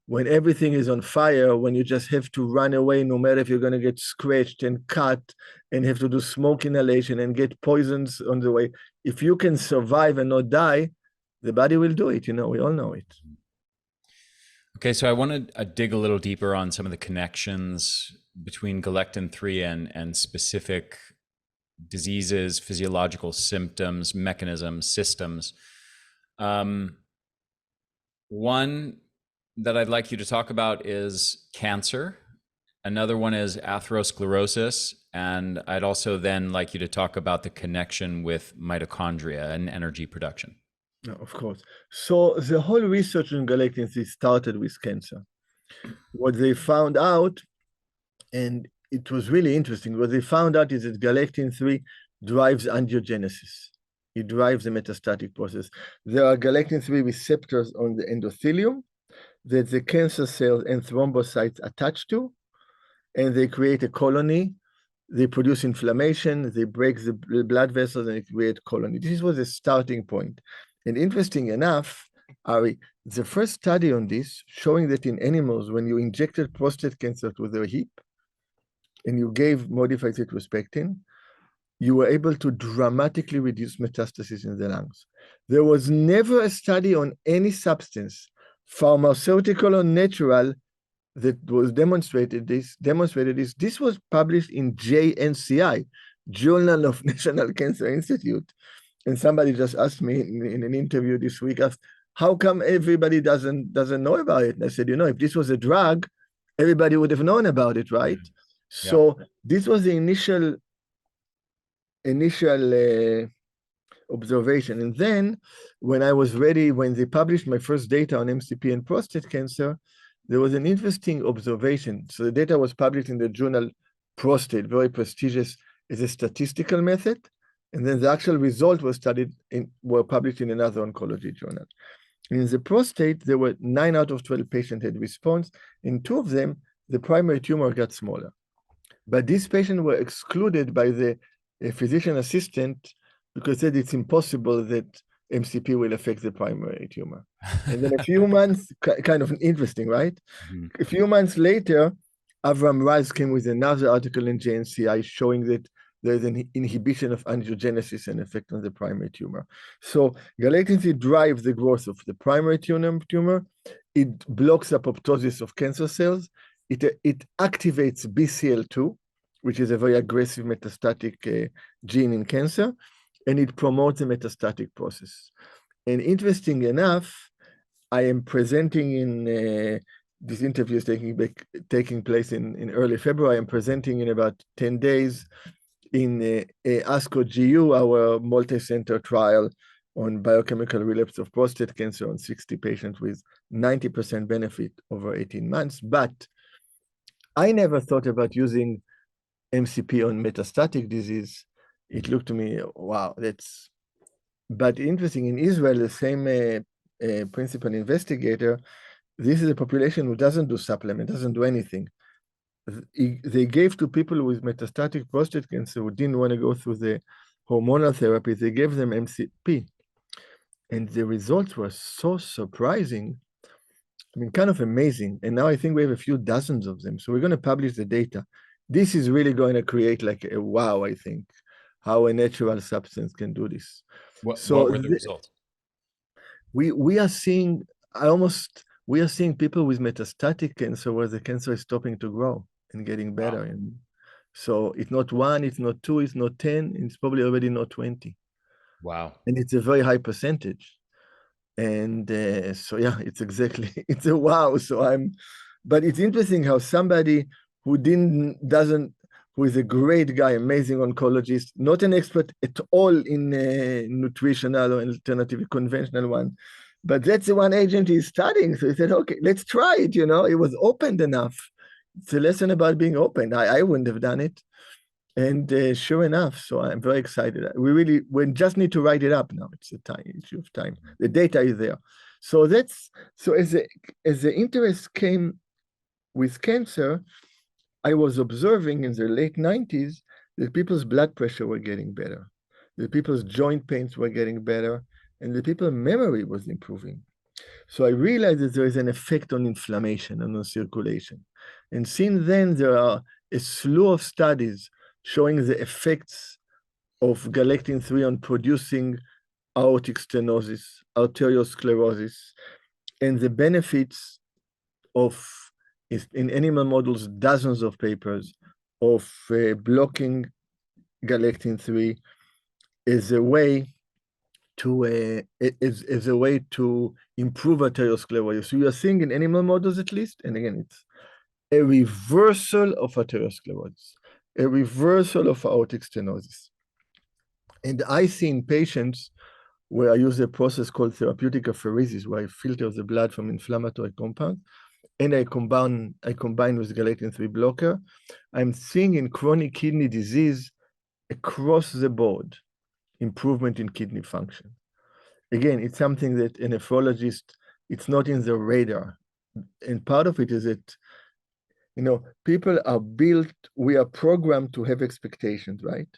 when everything is on fire, when you just have to run away, no matter if you're going to get scratched and cut and have to do smoke inhalation and get poisons on the way, if you can survive and not die, the body will do it. We all know it. Okay, so I want to dig a little deeper on some of the connections between Galectin-3 and specific diseases, physiological symptoms, mechanisms, systems. One that I'd like you to talk about is cancer. Another one is atherosclerosis. And I'd also then like you to talk about the connection with mitochondria and energy production. No, of course. So the whole research on Galectin started with cancer. What they found out, and it was really interesting, what they found out is that Galectin-3 drives angiogenesis. It drives the metastatic process. There are Galectin-3 receptors on the endothelium that the cancer cells and thrombocytes attach to, and they create a colony. They produce inflammation, they break the blood vessels, and they create colony. This was the starting point. And interesting enough, Ari, the first study on this showing that in animals, when you injected prostate cancer to their hip and you gave modified citrospectin, you were able to dramatically reduce metastasis in the lungs. There was never a study on any substance, pharmaceutical or natural, that was demonstrated this. This was published in JNCI, Journal of National Cancer Institute. And somebody just asked me in an interview this week, asked, how come everybody doesn't know about it? And I said, if this was a drug, everybody would have known about it, right? Yeah. So this was the initial observation. And then when I was ready, when they published my first data on MCP and prostate cancer, there was an interesting observation. So the data was published in the journal Prostate, very prestigious, as a statistical method. And then the actual result was were published in another oncology journal. In the prostate, there were 9 out of 12 patients had response. In 2 of them, the primary tumor got smaller. But these patients were excluded by the physician assistant because said it's impossible that MCP will affect the primary tumor. And then a few months, kind of interesting, right? Mhm. A few months later, Avram Raz came with another article in JNCI showing that there's an inhibition of angiogenesis and effect on the primary tumor. So Galectin drives the growth of the primary tumor. It blocks apoptosis of cancer cells. It activates BCL2, which is a very aggressive metastatic gene in cancer, and it promotes the metastatic process. And interesting enough, I am presenting in this interview is taking place in early February. I'm presenting in about 10 days in ASCO GU, our multi-center trial on biochemical relapse of prostate cancer on 60 patients with 90% benefit over 18 months. But I never thought about using MCP on metastatic disease. It looked to me, wow, that's... But interesting, in Israel, the same principal investigator, this is a population who doesn't do supplement, doesn't do anything. They gave to people with metastatic prostate cancer who didn't want to go through the hormonal therapy, they gave them MCP. And the results were so surprising. I mean, kind of amazing. And now I think we have a few dozens of them. So we're going to publish the data. This is really going to create like a wow, I think, how a natural substance can do this. What were the results? We are seeing we are seeing people with metastatic cancer where the cancer is stopping to grow and getting better. Wow. And so it's not 1, it's not 2, it's not 10, it's probably already not 20. Wow. And it's a very high percentage. And so yeah, it's exactly, it's a wow. But it's interesting how somebody who who is a great guy, amazing oncologist, not an expert at all in nutritional or alternative conventional one, but that's the one agent he's studying. So he said, okay, let's try it. It was opened enough. It's a lesson about being open. I wouldn't have done it. And sure enough, so I'm very excited. We just need to write it up now. It's a issue of time. The data is there. So as the interest came with cancer, I was observing in the late 90s that people's blood pressure were getting better, that people's joint pains were getting better, and the people's memory was improving. So I realized that there is an effect on inflammation and on circulation. And since then, there are a slew of studies showing the effects of Galectin-3 on producing aortic stenosis, arteriosclerosis, and the benefits of, in animal models, dozens of papers of blocking Galectin-3 is a way to improve arteriosclerosis. So you are seeing in animal models at least, and again, it's a reversal of arteriosclerosis, a reversal of aortic stenosis. And I see in patients where I use a process called therapeutic apheresis, where I filter the blood from inflammatory compounds, and I combine with Galectin-3 blocker. I'm seeing in chronic kidney disease across the board improvement in kidney function. Again, it's something that a nephrologist, it's not in the radar. And part of it is that, people are built, we are programmed to have expectations, right?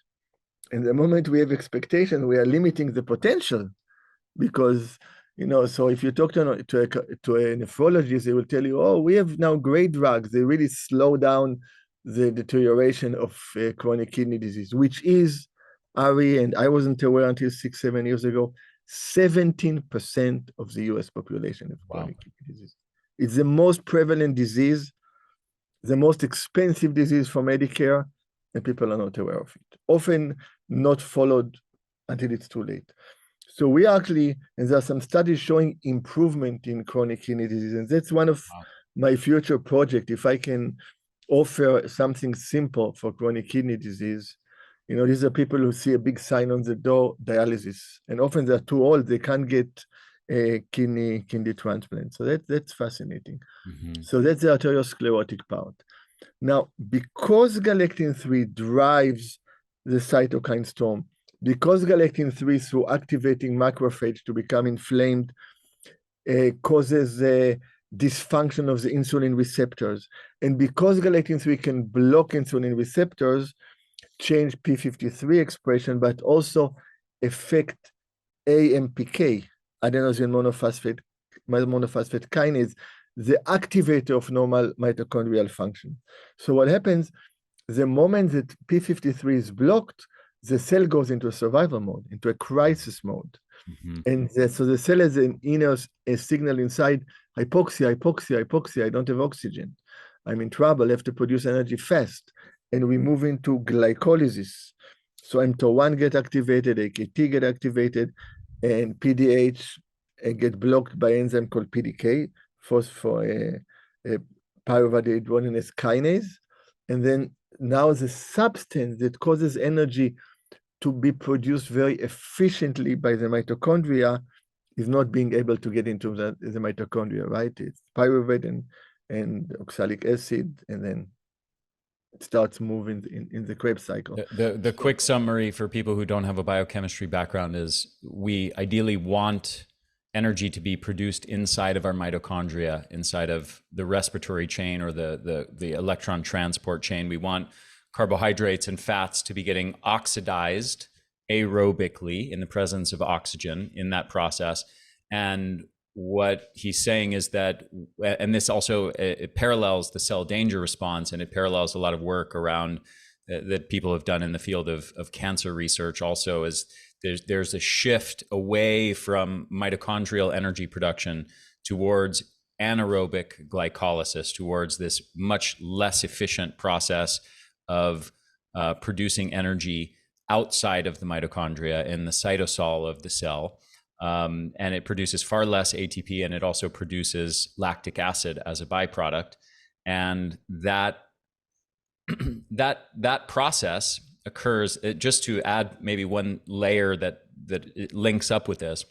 And the moment we have expectations, we are limiting the potential because, so if you talk to a nephrologist, they will tell you, oh, we have now great drugs. They really slow down the deterioration of chronic kidney disease, which is, Ari, and I wasn't aware until 6-7 years ago, 17% of the US population have chronic kidney disease. It's the most prevalent disease, the most expensive disease for Medicare, and people are not aware of it. Often not followed until it's too late. So we actually, and there are some studies showing improvement in chronic kidney disease, and that's one of my future projects. If I can offer something simple for chronic kidney disease, these are people who see a big sign on the door, dialysis, and often they're too old, they can't get a kidney transplant. So that's fascinating. Mm-hmm. So that's the arteriosclerotic part. Now, because Galectin-3 drives the cytokine storm, because Galectin-3 through activating macrophage to become inflamed, causes dysfunction of the insulin receptors. And because galectin-3 can block insulin receptors, change p53 expression, but also affect AMPK, adenosine monophosphate kinase, the activator of normal mitochondrial function. So what happens, the moment that p53 is blocked, the cell goes into a survival mode, into a crisis mode. And so the cell has an inner signal inside, hypoxia, hypoxia, hypoxia, I don't have oxygen. I'm in trouble, I have to produce energy fast. And we move into glycolysis. So mTOR1 get activated, AKT get activated, and PDH get blocked by an enzyme called PDK, pyruvate dehydrogenase kinase. And then now the substance that causes energy to be produced very efficiently by the mitochondria is not being able to get into the mitochondria, right? It's pyruvate and oxalic acid, and then it starts moving in the Krebs cycle. The quick summary for people who don't have a biochemistry background is we ideally want energy to be produced inside of our mitochondria, inside of the respiratory chain or the electron transport chain. We want carbohydrates and fats to be getting oxidized aerobically in the presence of oxygen in that process. And what he's saying is that, and this also it parallels the cell danger response, and it parallels a lot of work around that people have done in the field of cancer research also, is there's a shift away from mitochondrial energy production towards anaerobic glycolysis, towards this much less efficient process of producing energy outside of the mitochondria in the cytosol of the cell. And it produces far less ATP, and it also produces lactic acid as a byproduct. And that process occurs, just to add maybe one layer that it links up with this.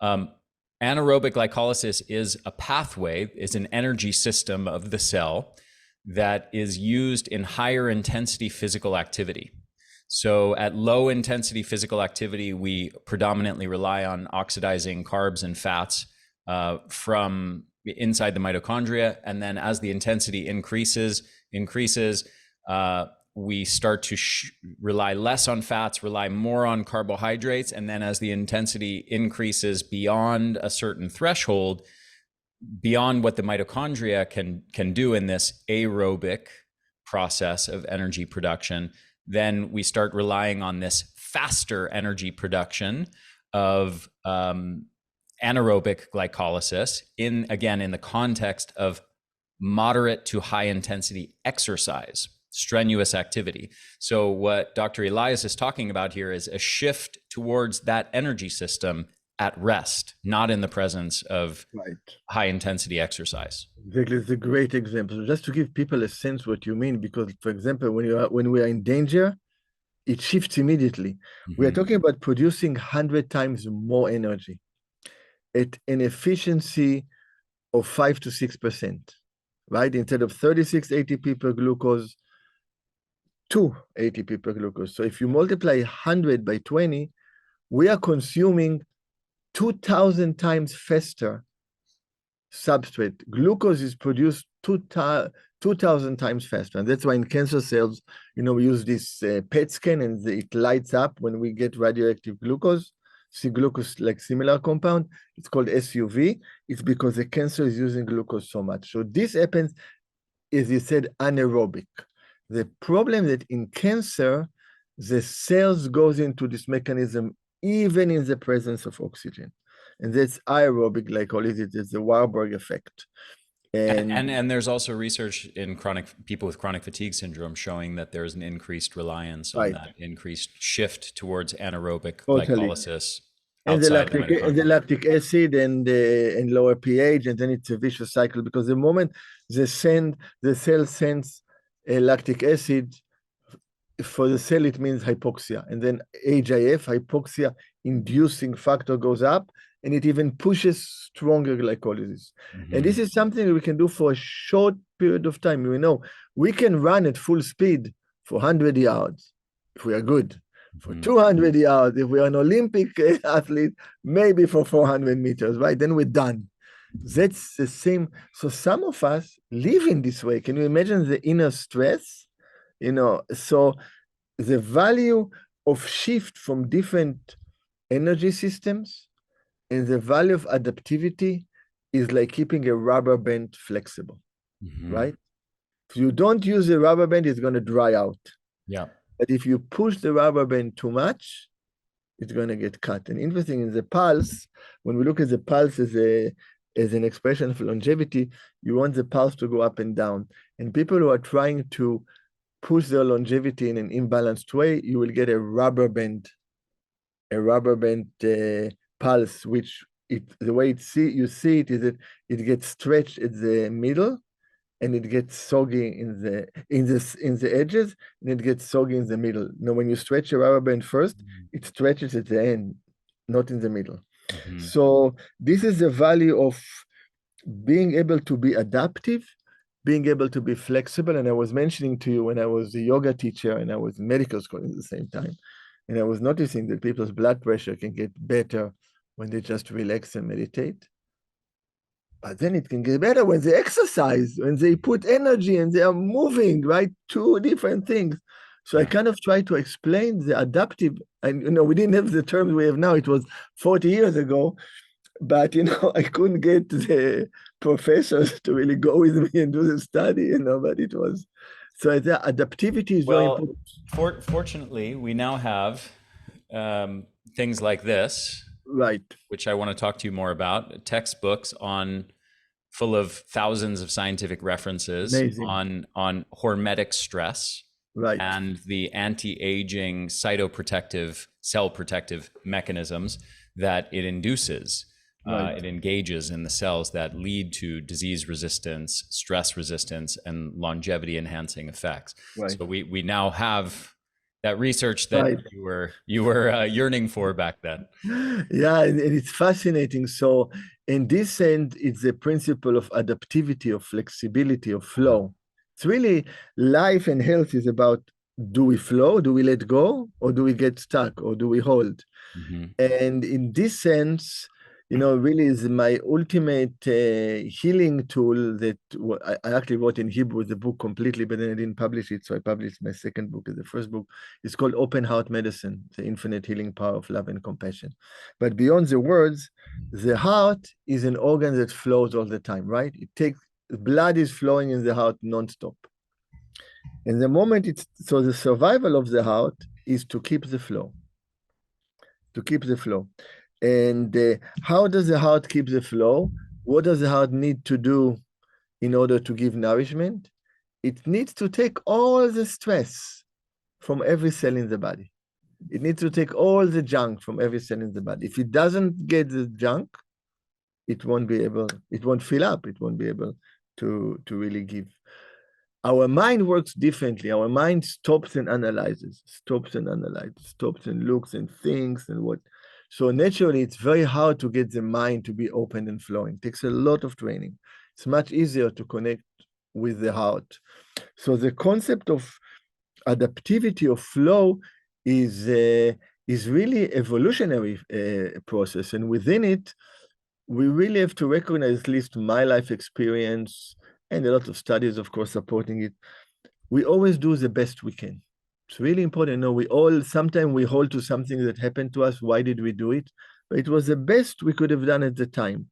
Anaerobic glycolysis is a pathway, is an energy system of the cell that is used in higher intensity physical activity. So at low intensity physical activity, we predominantly rely on oxidizing carbs and fats from inside the mitochondria. And then as the intensity increases, we start to rely less on fats, rely more on carbohydrates. And then as the intensity increases beyond a certain threshold, beyond what the mitochondria can do in this aerobic process of energy production, then we start relying on this faster energy production of anaerobic glycolysis in the context of moderate to high intensity exercise, strenuous activity. So what Dr. Eliaz is talking about here is a shift towards that energy system at rest, not in the presence of high intensity exercise. Exactly, it's a great example. Just to give people a sense what you mean, because for example, when we are in danger, it shifts immediately. We are talking about producing 100 times more energy at an efficiency of 5 to 6%, right? Instead of 36 ATP per glucose, 2 ATP per glucose. So if you multiply 100 by 20, we are consuming 2,000 times faster substrate. Glucose is produced 2,000 times faster. And that's why in cancer cells, we use this PET scan, and it lights up when we get radioactive glucose. See glucose like similar compound. It's called SUV. It's because the cancer is using glucose so much. So this happens, as you said, anaerobic. The problem that in cancer, the cells goes into this mechanism even in the presence of oxygen. And that's aerobic glycolysis. It's the Warburg effect. And there's also research in people with chronic fatigue syndrome showing that there's an increased reliance on that increased shift towards anaerobic glycolysis. And the lactic acid and lower pH, and then it's a vicious cycle, because the moment the cell sends lactic acid, for the cell it means hypoxia, and then HIF, hypoxia inducing factor, goes up, and it even pushes stronger glycolysis. And this is something we can do for a short period of time. We know we can run at full speed for 100 yards if we are good, For 200 yards, if we are an Olympic athlete, maybe for 400 meters, right? Then we're done. That's the same. So some of us live in this way. Can you imagine the inner stress? So the value of shift from different energy systems and the value of adaptivity is like keeping a rubber band flexible, right? If you don't use the rubber band, it's going to dry out. Yeah. But if you push the rubber band too much, it's going to get cut. And interesting, in the pulse, when we look at the pulse as an expression of longevity, you want the pulse to go up and down. And people who are trying to push their longevity in an imbalanced way, you will get a rubber band pulse, which the way you see it is that it gets stretched at the middle, and it gets soggy in the edges, and it gets soggy in the middle. Now, when you stretch a rubber band first, it stretches at the end, not in the middle. So this is the value of being able to be adaptive, being able to be flexible. And I was mentioning to you when I was a yoga teacher and I was in medical school at the same time, and I was noticing that people's blood pressure can get better when they just relax and meditate. But then it can get better when they exercise, when they put energy and they are moving, right? Two different things. So I kind of try to explain the adaptive, and we didn't have the terms we have now. It was 40 years ago, but I couldn't get the professors to really go with me and do the study, but it was, so the adaptivity is very important. Fortunately, we now have things like this, right? Which I want to talk to you more about. Textbooks full of thousands of scientific references on hormetic stress, right, and the anti-aging cytoprotective, cell protective mechanisms that it induces. Right. It engages in the cells that lead to disease resistance, stress resistance, and longevity enhancing effects. Right. So we now have that research that you were yearning for back then. Yeah, and it's fascinating. So in this end, it's the principle of adaptivity, of flexibility, of flow. It's really, life and health is about, do we flow, do we let go, or do we get stuck, or do we hold? And in this sense, really is my ultimate healing tool that I actually wrote in Hebrew, the book completely, but then I didn't publish it. So I published my second book as the first book. It's called Open Heart Medicine, the infinite healing power of love and compassion. But beyond the words, the heart is an organ that flows all the time, right? Blood is flowing in the heart nonstop. And the moment so the survival of the heart is to keep the flow. And how does the heart keep the flow? What does the heart need to do in order to give nourishment? It needs to take all the stress from every cell in the body. It needs to take all the junk from every cell in the body. If it doesn't get the junk, it won't fill up. It won't be able to really give. Our mind works differently. Our mind stops and analyzes, stops and looks and thinks and what. So naturally, it's very hard to get the mind to be open and flowing. It takes a lot of training. It's much easier to connect with the heart. So the concept of adaptivity of flow is really evolutionary process. And within it, we really have to recognize, at least my life experience, and a lot of studies, of course, supporting it. We always do the best we can. It's really important. Sometimes we hold to something that happened to us. Why did we do it? But it was the best we could have done at the time.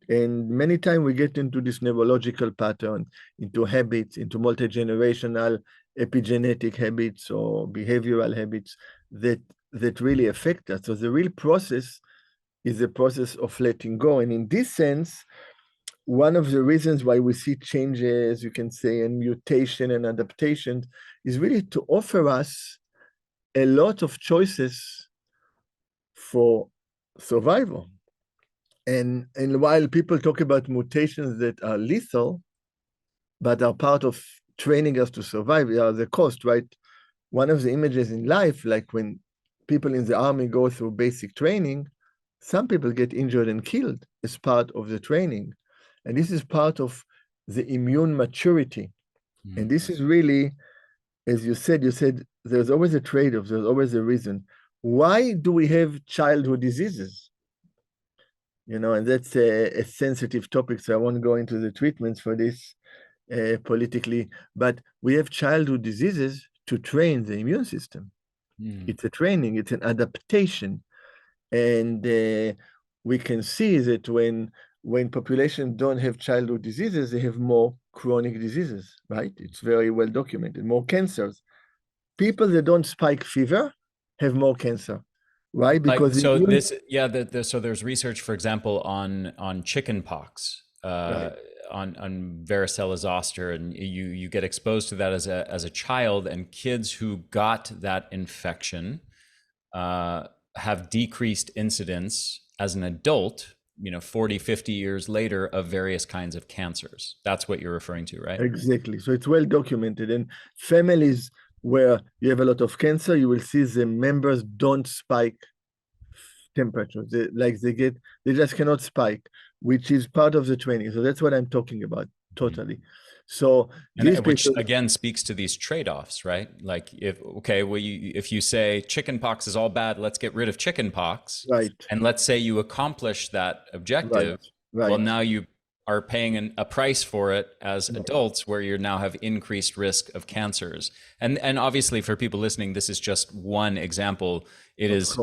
And many times we get into this neurological pattern, into habits, into multi-generational epigenetic habits or behavioral habits that really affect us. So the real process is the process of letting go. And in this sense, one of the reasons why we see changes, you can say, and mutation and adaptation is really to offer us a lot of choices for survival. And while people talk about mutations that are lethal, but are part of training us to survive, they are the cost, right? One of the images in life, like when people in the army go through basic training, some people get injured and killed as part of the training. And this is part of the immune maturity. And this is really as you said there's always a trade-off, there's always a reason. Why do we have childhood diseases? And that's a sensitive topic, so I won't go into the treatments for this politically, but we have childhood diseases to train the immune system. It's a training, it's an adaptation. And we can see that when population don't have childhood diseases, they have more chronic diseases, right? It's very well documented, more cancers. People that don't spike fever have more cancer. Right, because so there's research, for example, on chicken pox, right. on varicella zoster, and you get exposed to that as a child, and kids who got that infection have decreased incidence as an adult, 40, 50 years later, of various kinds of cancers. That's what you're referring to, right? Exactly. So it's well documented. And families where you have a lot of cancer, you will see the members don't spike temperatures. They just cannot spike, which is part of the training. So that's what I'm talking about, totally. So which again speaks to these trade-offs, right? Like if you say chicken pox is all bad, let's get rid of chicken pox, right? And let's say you accomplish that objective, right. Well, now you are paying a price for it as adults, where you now have increased risk of cancers. And obviously, for people listening, this is just one example. It is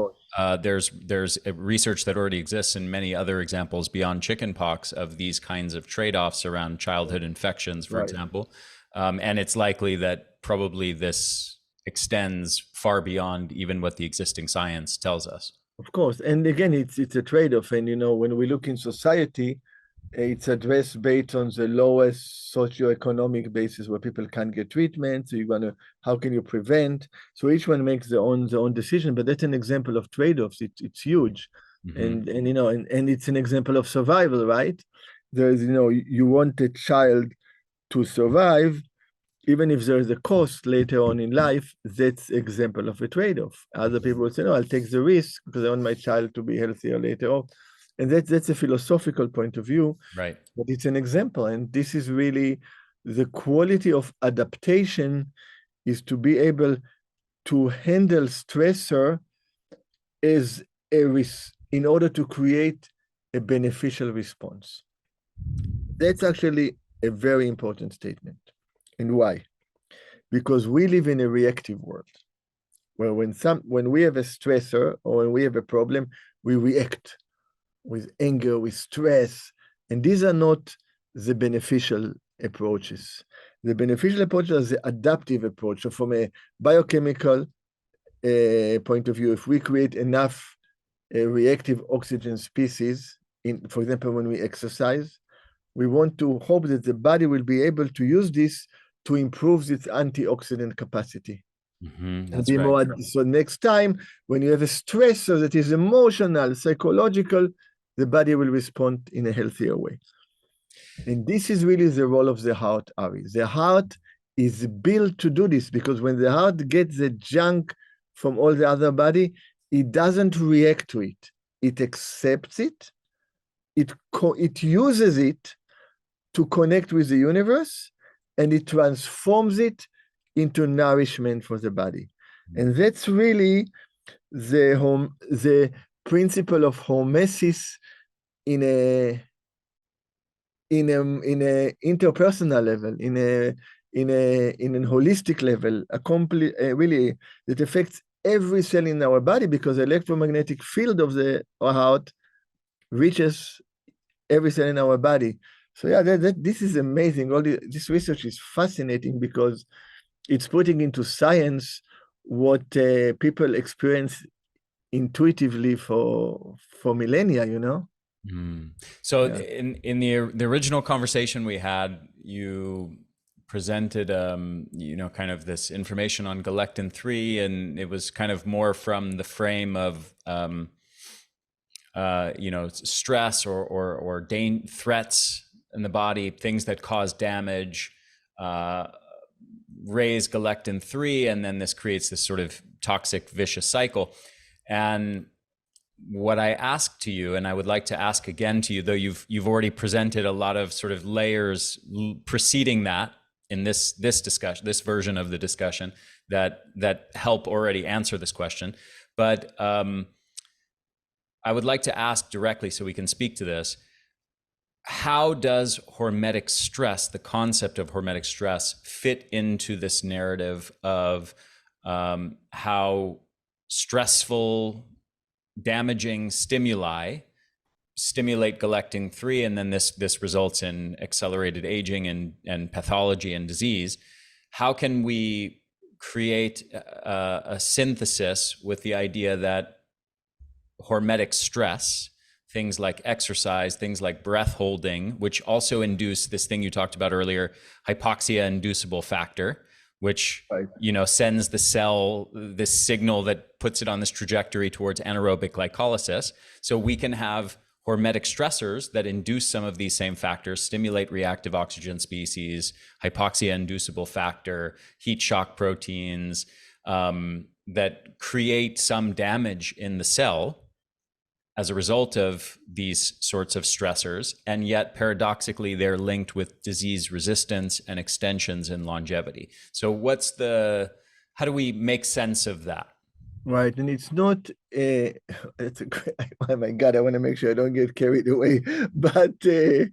there's a research that already exists in many other examples beyond chickenpox of these kinds of trade-offs around childhood infections, for example. And it's likely that probably this extends far beyond even what the existing science tells us. Of course, and again, it's a trade-off. And when we look in society, it's addressed based on the lowest socioeconomic basis where people can't get treatment. So how can you prevent? So each one makes their own decision, but that's an example of trade-offs. It's huge. And it's an example of survival, right? There's, you want a child to survive, even if there's a cost later on in life. That's example of a trade-off. Other people will say, no, I'll take the risk because I want my child to be healthier later on. And that's a philosophical point of view, right? But it's an example. And this is really the quality of adaptation, is to be able to handle stressor in order to create a beneficial response. That's actually a very important statement. And why? Because we live in a reactive world, where when we have a stressor or when we have a problem, we react with anger, with stress, and these are not the beneficial approaches. The beneficial approaches are the adaptive approach. So from a biochemical point of view, if we create enough reactive oxygen species, for example, when we exercise, we want to hope that the body will be able to use this to improve its antioxidant capacity. That's right. So next time, when you have a stressor that is emotional, psychological, the body will respond in a healthier way. And this is really the role of the heart, Ari. The heart is built to do this, because when the heart gets the junk from all the other body, it doesn't react to it. It accepts it. It uses it to connect with the universe, and it transforms it into nourishment for the body. And that's really the principle of hormesis in a interpersonal level, in an holistic level, really that affects every cell in our body, because the electromagnetic field of our heart reaches every cell in our body. So yeah, this is amazing. This research is fascinating, because it's putting into science what people experience intuitively for millennia, So in the original conversation we had, you presented kind of this information on Galectin 3, and it was kind of more from the frame of stress or threats in the body, things that cause damage, raise Galectin 3, and then this creates this sort of toxic vicious cycle. And what I asked to you, and I would like to ask again to you, though you've already presented a lot of sort of layers preceding that, in this discussion, this version of the discussion, that help already answer this question. But I would like to ask directly, so we can speak to this. How does hormetic stress, the concept of hormetic stress, fit into this narrative of how stressful, damaging stimuli stimulate Galectin-3, and then this results in accelerated aging and pathology and disease? How can we create a synthesis with the idea that hormetic stress, things like exercise, things like breath holding, which also induce this thing you talked about earlier, hypoxia-inducible factor, which sends the cell this signal that puts it on this trajectory towards anaerobic glycolysis. So we can have hormetic stressors that induce some of these same factors, stimulate reactive oxygen species, hypoxia-inducible factor, heat shock proteins, that create some damage in the cell as a result of these sorts of stressors, and yet paradoxically they're linked with disease resistance and extensions in longevity. So how do we make sense of that? Right, and it's not it's a great, oh my God, I want to make sure I don't get carried away, but yes,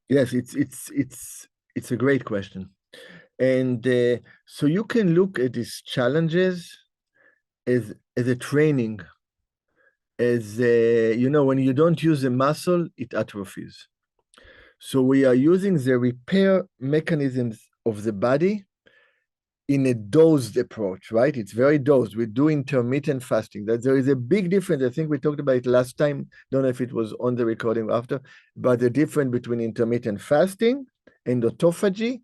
it's a great question. And so you can look at these challenges as a training. As when you don't use a muscle, it atrophies. So we are using the repair mechanisms of the body in a dosed approach, right? It's very dosed. We do intermittent fasting. That there is a big difference. I think we talked about it last time. Don't know if it was on the recording after, but the difference between intermittent fasting and autophagy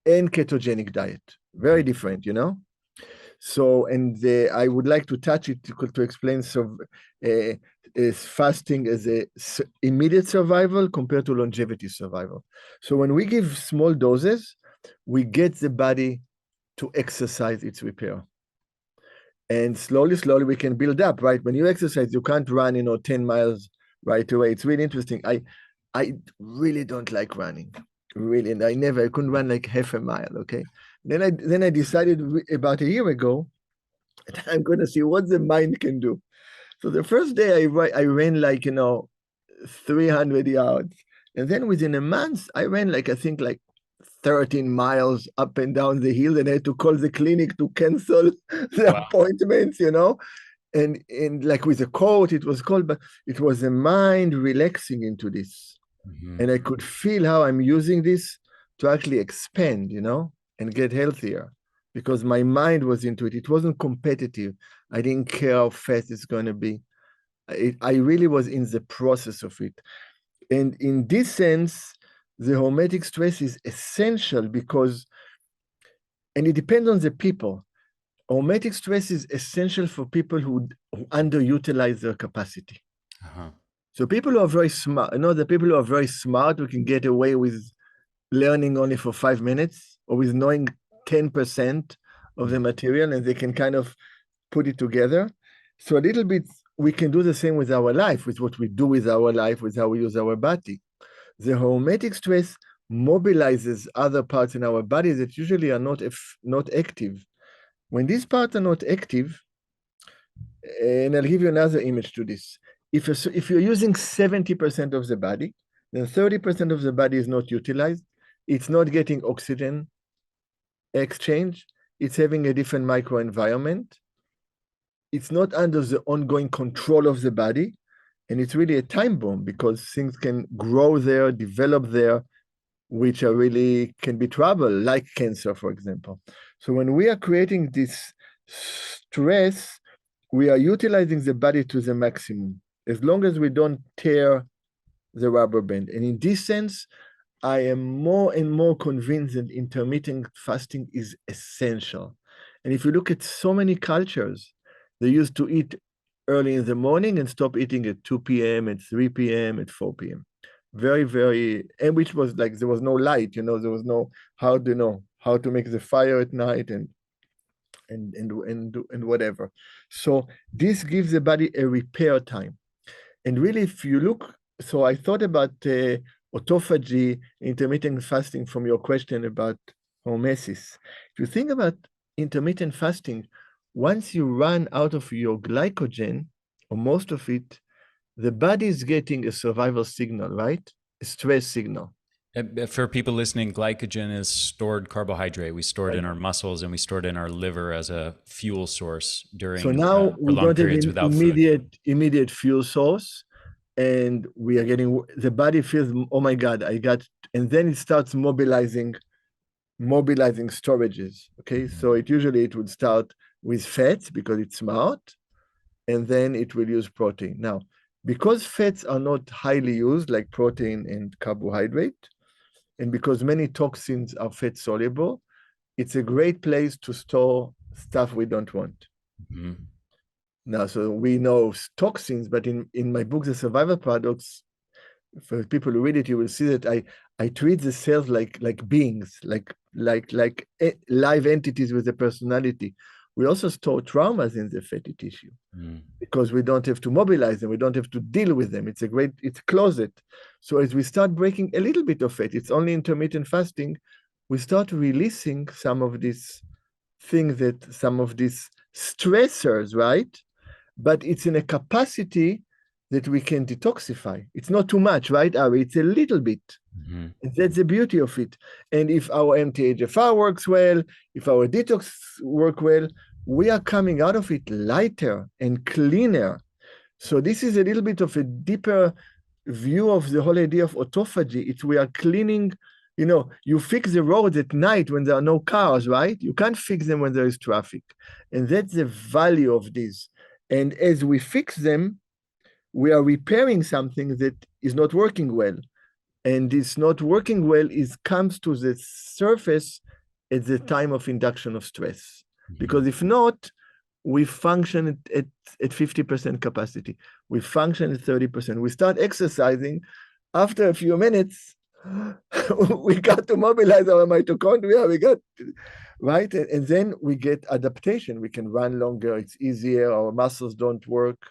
and ketogenic diet. Very different, So, and I would like to touch it to explain is fasting as a immediate survival compared to longevity survival. So when we give small doses, we get the body to exercise its repair. And slowly we can build up, right? When you exercise, you can't run, 10 miles right away. It's really interesting. I really don't like running, really. And I couldn't run like half a mile, okay? Then I decided about a year ago that I'm going to see what the mind can do. So the first day I ran like, 300 yards. And then within a month, I ran like 13 miles up and down the hill, and I had to call the clinic to cancel the appointments, and like with a coat, it was cold, but it was the mind relaxing into this. Mm-hmm. And I could feel how I'm using this to actually expand, and get healthier, because my mind was into it. It wasn't competitive. I didn't care how fast it's going to be. I really was in the process of it. And in this sense, the hormetic stress is essential because, and it depends on the people. Hormetic stress is essential for people who underutilize their capacity. Uh-huh. So people who are very smart, the people who are very smart, who can get away with learning only for 5 minutes or with knowing 10% of the material, and they can kind of put it together. So a little bit, we can do the same with our life, with what we do with our life, with how we use our body. The hormetic stress mobilizes other parts in our body that usually are not active. When these parts are not active, and I'll give you another image to this. If you're using 70% of the body, then 30% of the body is not utilized. It's not getting oxygen exchange. It's having a different microenvironment. It's not under the ongoing control of the body. And it's really a time bomb, because things can grow there, develop there, which are really can be trouble, like cancer, for example. So when we are creating this stress, we are utilizing the body to the maximum, as long as we don't tear the rubber band. And in this sense, I am more and more convinced that intermittent fasting is essential. And if you look at so many cultures, they used to eat early in the morning and stop eating at 2 p.m., at 3 p.m., at 4 p.m. Very, very, and which was like, there was no light, there was no, how to make the fire at night and whatever. So this gives the body a repair time. And really, if you look, so I thought about autophagy, intermittent fasting from your question about hormesis. If you think about intermittent fasting, once you run out of your glycogen, or most of it, the body is getting a survival signal, right? A stress signal. For people listening, glycogen is stored carbohydrate. We store it in our muscles and we store it in our liver as a fuel source So during now we prolonged don't have periods an without food. immediate fuel source, and we are getting the body feels, oh my God, I got, and then it starts mobilizing storages. Okay, so it would start with fats because it's smart, and then it will use protein. Now, because fats are not highly used like protein and carbohydrate, and because many toxins are fat soluble, it's a great place to store stuff we don't want. Mm-hmm. Now, so we know toxins, but in my book, The Survival Paradox, for people who read it, you will see that I treat the cells like beings, like live entities with a personality. We also store traumas in the fatty tissue because we don't have to mobilize them, we don't have to deal with them. It's a closet. So as we start breaking a little bit of fat, it's only intermittent fasting, we start releasing some of these things, some of these stressors, right? But it's in a capacity that we can detoxify. It's not too much, right, Ari? It's a little bit. Mm-hmm. That's the beauty of it. And if our MTHFR works well, if our detox work well, we are coming out of it lighter and cleaner. So this is a little bit of a deeper view of the whole idea of autophagy. It's we are cleaning, you fix the roads at night when there are no cars, right? You can't fix them when there is traffic. And that's the value of this. And as we fix them, we are repairing something that is not working well. And this not working well comes to the surface at the time of induction of stress. Because if not, we function at 50% capacity. We function at 30%. We start exercising. After a few minutes, we got to mobilize our mitochondria. Right? And then we get adaptation. We can run longer. It's easier. Our muscles don't work.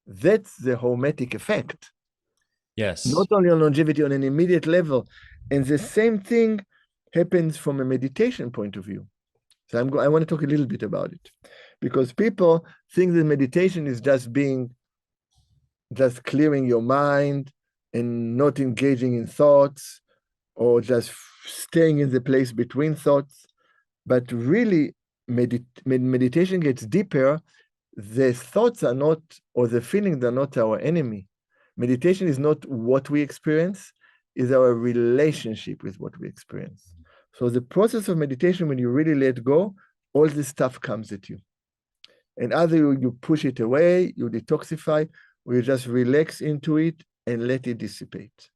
That's the hormetic effect. Yes. Not only on longevity, on an immediate level. And the same thing happens from a meditation point of view. So I want to talk a little bit about it. Because people think that meditation is just clearing your mind and not engaging in thoughts or just staying in the place between thoughts. But really, meditation gets deeper. The thoughts are not, or the feelings are not our enemy. Meditation is not what we experience, is our relationship with what we experience. So the process of meditation, when you really let go, all this stuff comes at you. And either you push it away, you detoxify, or you just relax into it and let it dissipate.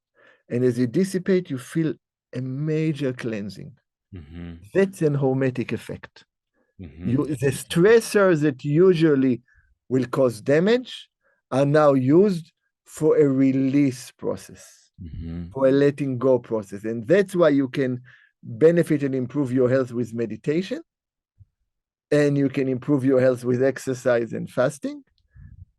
And as it dissipates, you feel a major cleansing. Mm-hmm. That's an hormetic effect. Mm-hmm. The stressors that usually will cause damage are now used for a release process, for a letting go process. And that's why you can benefit and improve your health with meditation. And you can improve your health with exercise and fasting.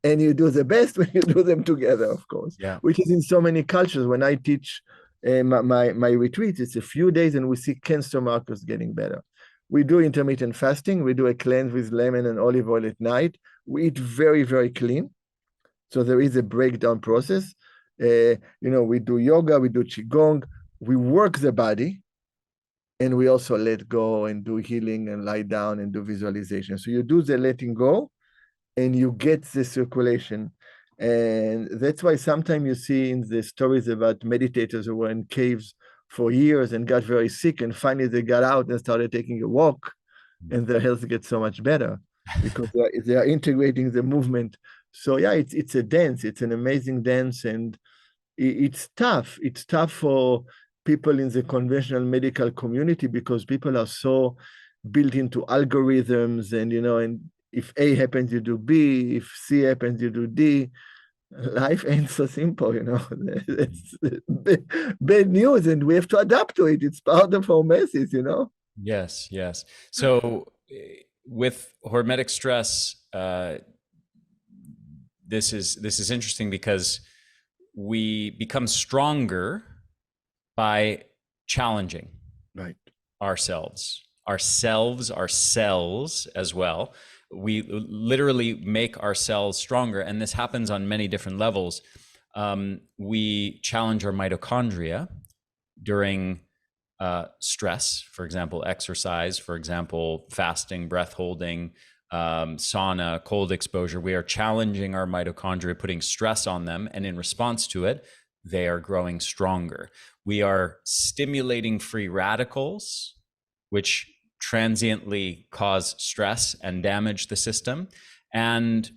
And you do the best when you do them together, of course, which is in so many cultures. When I teach my retreats, it's a few days and we see cancer markers getting better. We do intermittent fasting. We do a cleanse with lemon and olive oil at night. We eat very, very clean. So there is a breakdown process. We do yoga, we do qigong, we work the body, and we also let go and do healing and lie down and do visualization. So you do the letting go and you get the circulation. And that's why sometimes you see in the stories about meditators who were in caves for years and got very sick, and finally they got out and started taking a walk, and their health gets so much better because they are integrating the movement. So yeah, it's a dance. It's an amazing dance, and it's tough. It's tough for people in the conventional medical community because people are so built into algorithms, and and if A happens, you do B. If C happens, you do D. Life ain't so simple, It's bad news, and we have to adapt to it. It's part of hormesis, Yes, yes. So with hormetic stress, this is interesting because we become stronger By challenging Right. ourselves, our cells as well. We literally make our cells stronger, and this happens on many different levels. We challenge our mitochondria during stress, for example, exercise, for example, fasting, breath holding, sauna, cold exposure. We are challenging our mitochondria, putting stress on them, and in response to it, they are growing stronger. We are stimulating free radicals, which transiently cause stress and damage the system. And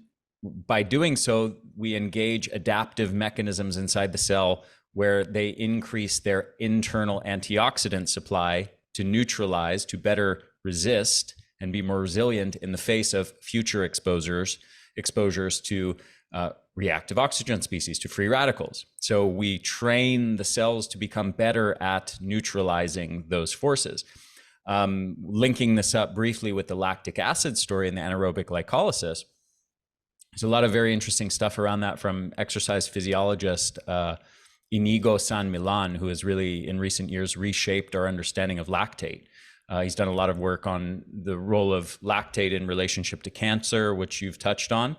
by doing so, we engage adaptive mechanisms inside the cell where they increase their internal antioxidant supply to neutralize, to better resist and be more resilient in the face of future exposures to reactive oxygen species, to free radicals. So we train the cells to become better at neutralizing those forces. Linking this up briefly with the lactic acid story and the anaerobic glycolysis, there's a lot of very interesting stuff around that from exercise physiologist Inigo San Millan, who has really in recent years reshaped our understanding of lactate. He's done a lot of work on the role of lactate in relationship to cancer, which you've touched on,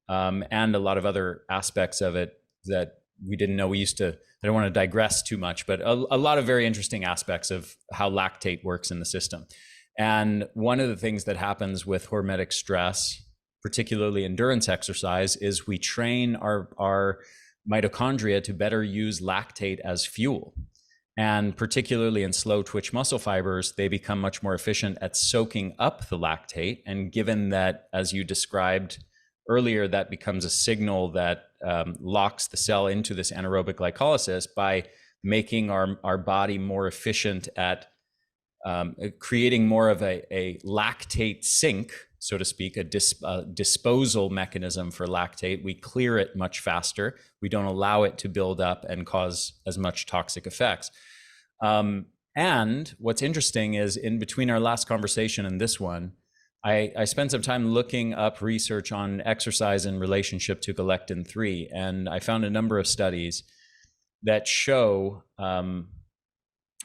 and a lot of other aspects of it that we didn't know. I don't want to digress too much, but a lot of very interesting aspects of how lactate works in the system. And one of the things that happens with hormetic stress, particularly endurance exercise, is we train our mitochondria to better use lactate as fuel. And particularly in slow twitch muscle fibers, they become much more efficient at soaking up the lactate. And given that, as you described earlier, that becomes a signal that locks the cell into this anaerobic glycolysis, by making our body more efficient at creating more of a lactate sink, so to speak, a disposal mechanism for lactate. We clear it much faster. We don't allow it to build up and cause as much toxic effects. And what's interesting is, in between our last conversation and this one, I spent some time looking up research on exercise in relationship to Galectin-3, and I found a number of studies that show,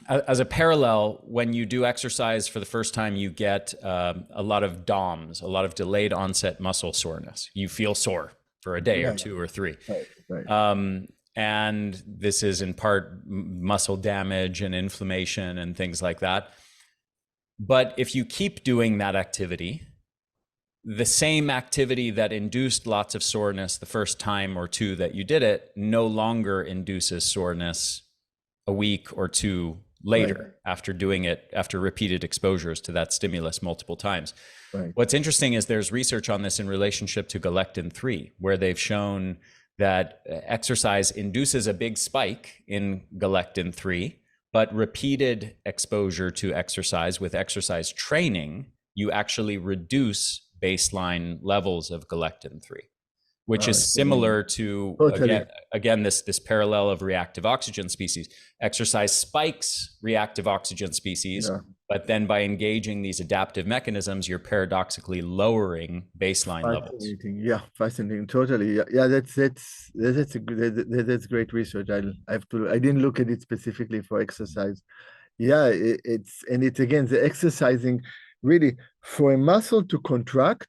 as a parallel, when you do exercise for the first time, you get a lot of DOMS, a lot of delayed onset muscle soreness. You feel sore for a day or two or three. Right. And this is in part muscle damage and inflammation and things like that. But if you keep doing that activity, the same activity that induced lots of soreness the first time or two that you did it no longer induces soreness a week or two later, right, after doing it, after repeated exposures to that stimulus multiple times. Right. What's interesting is there's research on this in relationship to Galectin-3, where they've shown that exercise induces a big spike in Galectin-3, but repeated exposure to exercise with exercise training, you actually reduce baseline levels of Galectin-3, which is similar to, again, this parallel of reactive oxygen species. Exercise spikes reactive oxygen species, but then by engaging these adaptive mechanisms, you're paradoxically lowering baseline levels. Yeah, fascinating. Totally. Yeah, that's great research. I didn't look at it specifically for exercise. Yeah, it's again, the exercising, really, for a muscle to contract,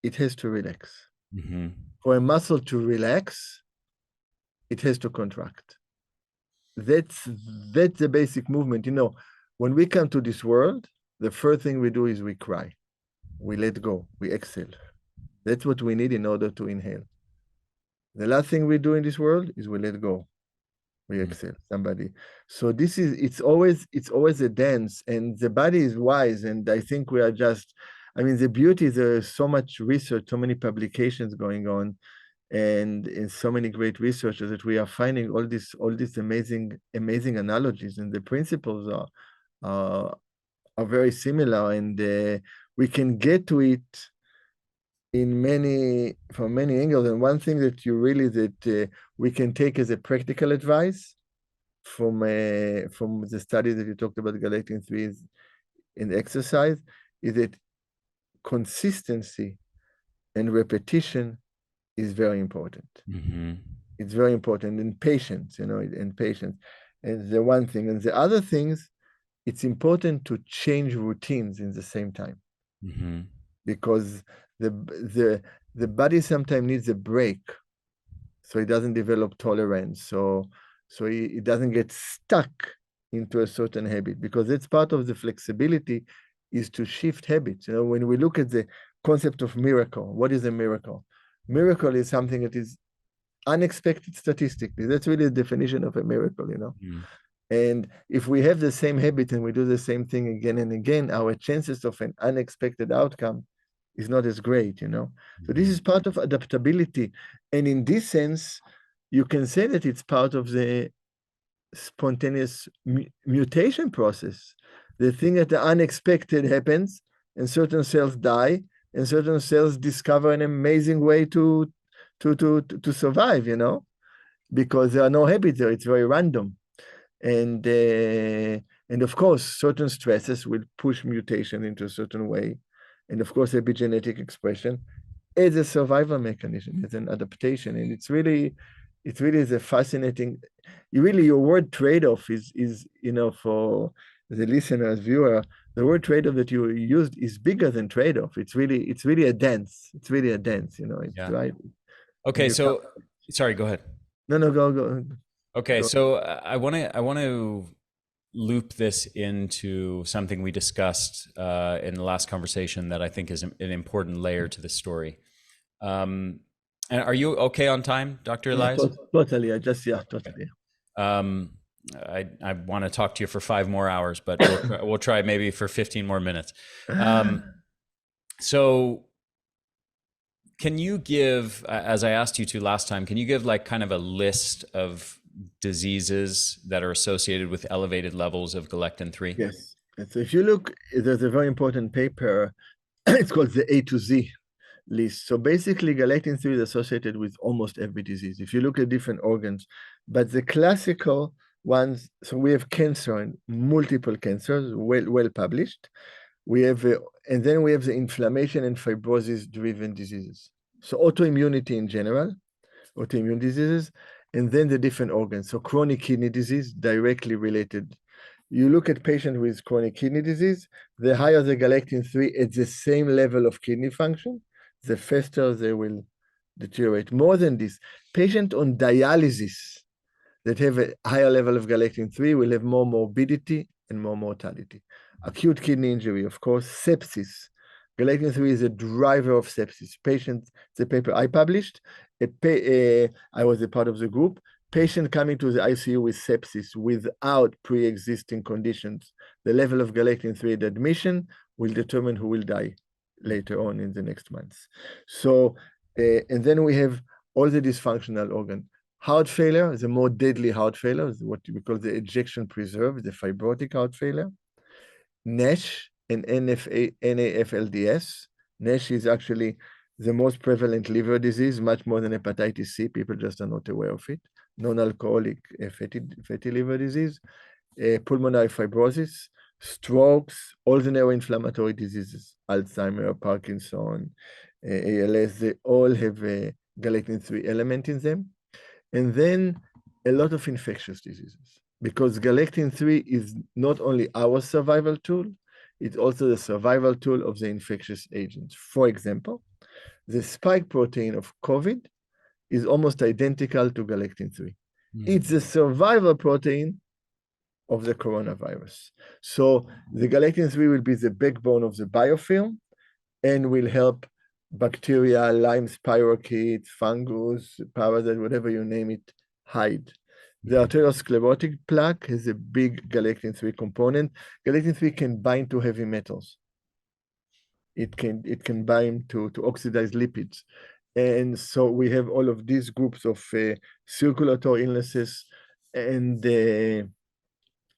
it has to relax. Mm-hmm. For a muscle to relax, it has to contract. That's the basic movement. You know, when we come to this world, the first thing we do is we cry. We let go. We exhale. That's what we need in order to inhale. The last thing we do in this world is we let go. We exhale. Somebody. So it's always a dance, and the body is wise. And I think we are just, I mean, the beauty is there's so much research, so many publications going on, and so many great researchers that we are finding all these amazing analogies, and the principles are very similar, and we can get to it from many angles. And one thing that we can take as a practical advice from the study that you talked about, Galectin-3 in exercise, is that consistency and repetition is very important. Mm-hmm. It's very important, and patience, and patience. And the one thing. And the other things, it's important to change routines in the same time Mm-hmm. because the body sometimes needs a break so it doesn't develop tolerance. So it doesn't get stuck into a certain habit because it's part of the flexibility is to shift habits. You know, when we look at the concept of miracle, what is a miracle? Miracle is something that is unexpected statistically. That's really the definition of a miracle, you know. Mm-hmm. And if we have the same habit and we do the same thing again and again, our chances of an unexpected outcome is not as great, you know. So this Mm-hmm. is part of adaptability. And in this sense, you can say that it's part of the spontaneous mutation process. The thing that the unexpected happens and certain cells die and certain cells discover an amazing way to survive, you know, because there are no habits there. It's very random. And of course, certain stresses will push mutation into a certain way. And of course, epigenetic expression is a survival mechanism, it's an adaptation. And it really is a fascinating, your word trade-off is, you know, for the listeners, viewer, the word trade-off that you used is bigger than trade-off. It's really a dance. It's really a dance, you know, it's Yeah. right. When Okay. you come, So, sorry, go ahead. no, go. Okay. Go. So I want to loop this into something we discussed in the last conversation that I think is an important layer to the story. And are you okay on time, Dr. Yeah, Elias? totally. Totally. Um, I want to talk to you for 5 more hours, but we'll try maybe for 15 more minutes. So can you give, as I asked you to last time, can you give like kind of a list of diseases that are associated with elevated levels of galectin-3? Yes. And so if you look, there's a very important paper, it's called the A to Z list. So basically, galectin-3 is associated with almost every disease. If you look at different organs, but the classical ones, so we have cancer and multiple cancers, well published. We have, and then we have the inflammation and fibrosis-driven diseases. So autoimmunity in general, autoimmune diseases, and then the different organs. So chronic kidney disease, directly related. You look at patients with chronic kidney disease, the higher the galectin-3 at the same level of kidney function, the faster they will deteriorate. More than this, patients on dialysis that have a higher level of galectin-3 will have more morbidity and more mortality. Acute kidney injury, of course, sepsis. Galectin-3 is a driver of sepsis. Patients, the paper I published, I was a part of the group, patient coming to the ICU with sepsis without pre-existing conditions, the level of galectin-3 at admission will determine who will die later on in the next months. So, and then we have all the dysfunctional organ. Heart failure, the more deadly heart failure, is what we call the ejection preserve, the fibrotic heart failure. NASH and NAFLDS. NASH is actually the most prevalent liver disease, much more than hepatitis C. People just are not aware of it. Non-alcoholic fatty liver disease, pulmonary fibrosis, strokes, all the neuroinflammatory diseases, Alzheimer, Parkinson, ALS, they all have a galectin-3 element in them. And then a lot of infectious diseases, because galectin-3 is not only our survival tool, it's also the survival tool of the infectious agents. For example, the spike protein of COVID is almost identical to galectin-3. It's the survival protein of the coronavirus. So the galectin-3 will be the backbone of the biofilm and will help bacteria, Lyme spirochetes, fungus, parasite, whatever you name it, hide. The arteriosclerotic plaque has a big galectin-3 component. Galectin-3 can bind to heavy metals. It can bind to oxidized lipids. And so we have all of these groups of circulatory illnesses. And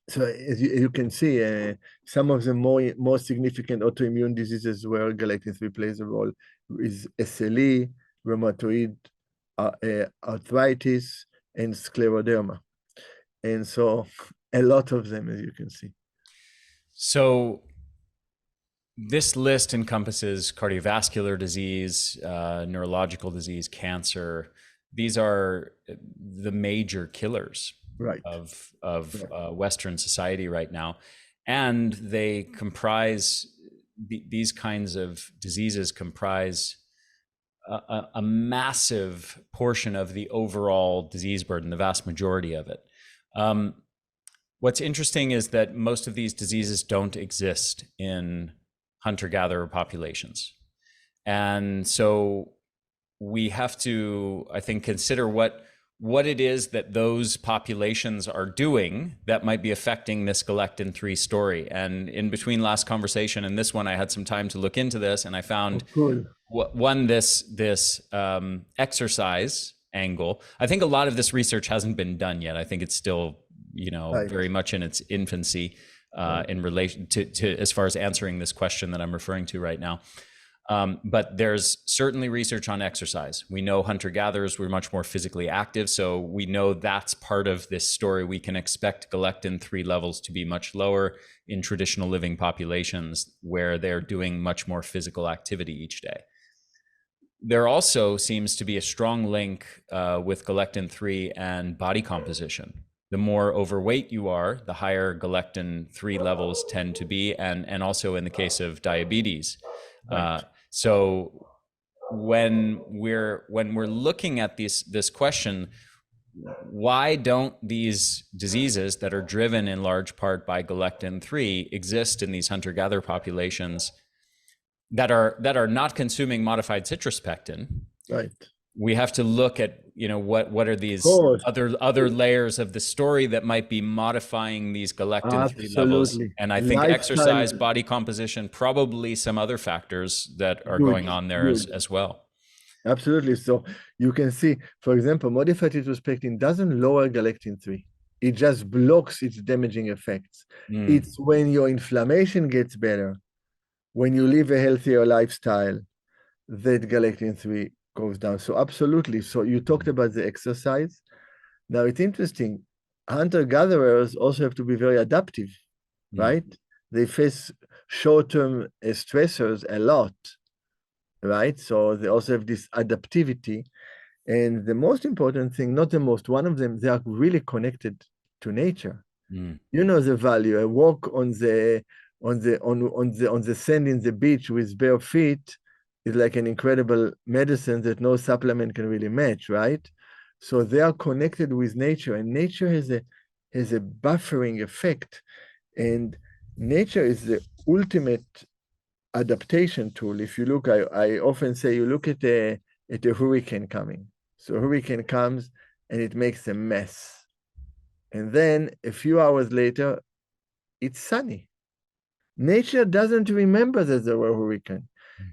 so as you can see, some of the more significant autoimmune diseases where galectin-3 plays a role is SLE, rheumatoid arthritis, and scleroderma. And so a lot of them, as you can see. So this list encompasses cardiovascular disease, neurological disease, cancer. These are the major killers. Right. of Right. Western society right now, and they comprise these kinds of diseases comprise a massive portion of the overall disease burden, the vast majority of it. What's interesting is that most of these diseases don't exist in hunter-gatherer populations. And so we have to, I think, consider what it is that those populations are doing that might be affecting this Galectin-3 story. And in between last conversation and this one, I had some time to look into this, and I found Cool. one, this exercise angle. I think a lot of this research hasn't been done yet. I think it's still, Right. very much in its infancy Right. in relation to as far as answering this question that I'm referring to right now. But there's certainly research on exercise. We know hunter-gatherers were much more physically active, so we know that's part of this story. We can expect Galectin-3 levels to be much lower in traditional living populations where they're doing much more physical activity each day. There also seems to be a strong link with Galectin-3 and body composition. The more overweight you are, the higher Galectin-3 levels tend to be, and also in the case of diabetes. Right. So when we're looking at this question, why don't these diseases that are driven in large part by Galectin-3 exist in these hunter-gatherer populations that are not consuming modified citrus pectin? Right. We have to look at, what are these other layers of the story that might be modifying these Galectin-3 levels. Absolutely. And I think Lifestyle. exercise, body composition, probably some other factors that are going on there as well. Absolutely. So you can see, for example, modified citrus pectin doesn't lower Galectin-3. It just blocks its damaging effects. It's when your inflammation gets better, when you live a healthier lifestyle, that Galectin-3 goes down. So absolutely. So you talked about the exercise. Now it's interesting. Hunter-gatherers also have to be very adaptive, right? They face short-term stressors a lot, right? So they also have this adaptivity. And the most important thing, not the most, one of them, they are really connected to nature. You know the value. A walk on the sand in the beach with bare feet is like an incredible medicine that no supplement can really match, right? So they are connected with nature, and nature has a buffering effect, and nature is the ultimate adaptation tool. If you look, I often say, you look at a hurricane coming. So a hurricane comes and it makes a mess, and then a few hours later, it's sunny. Nature doesn't remember that there were hurricanes.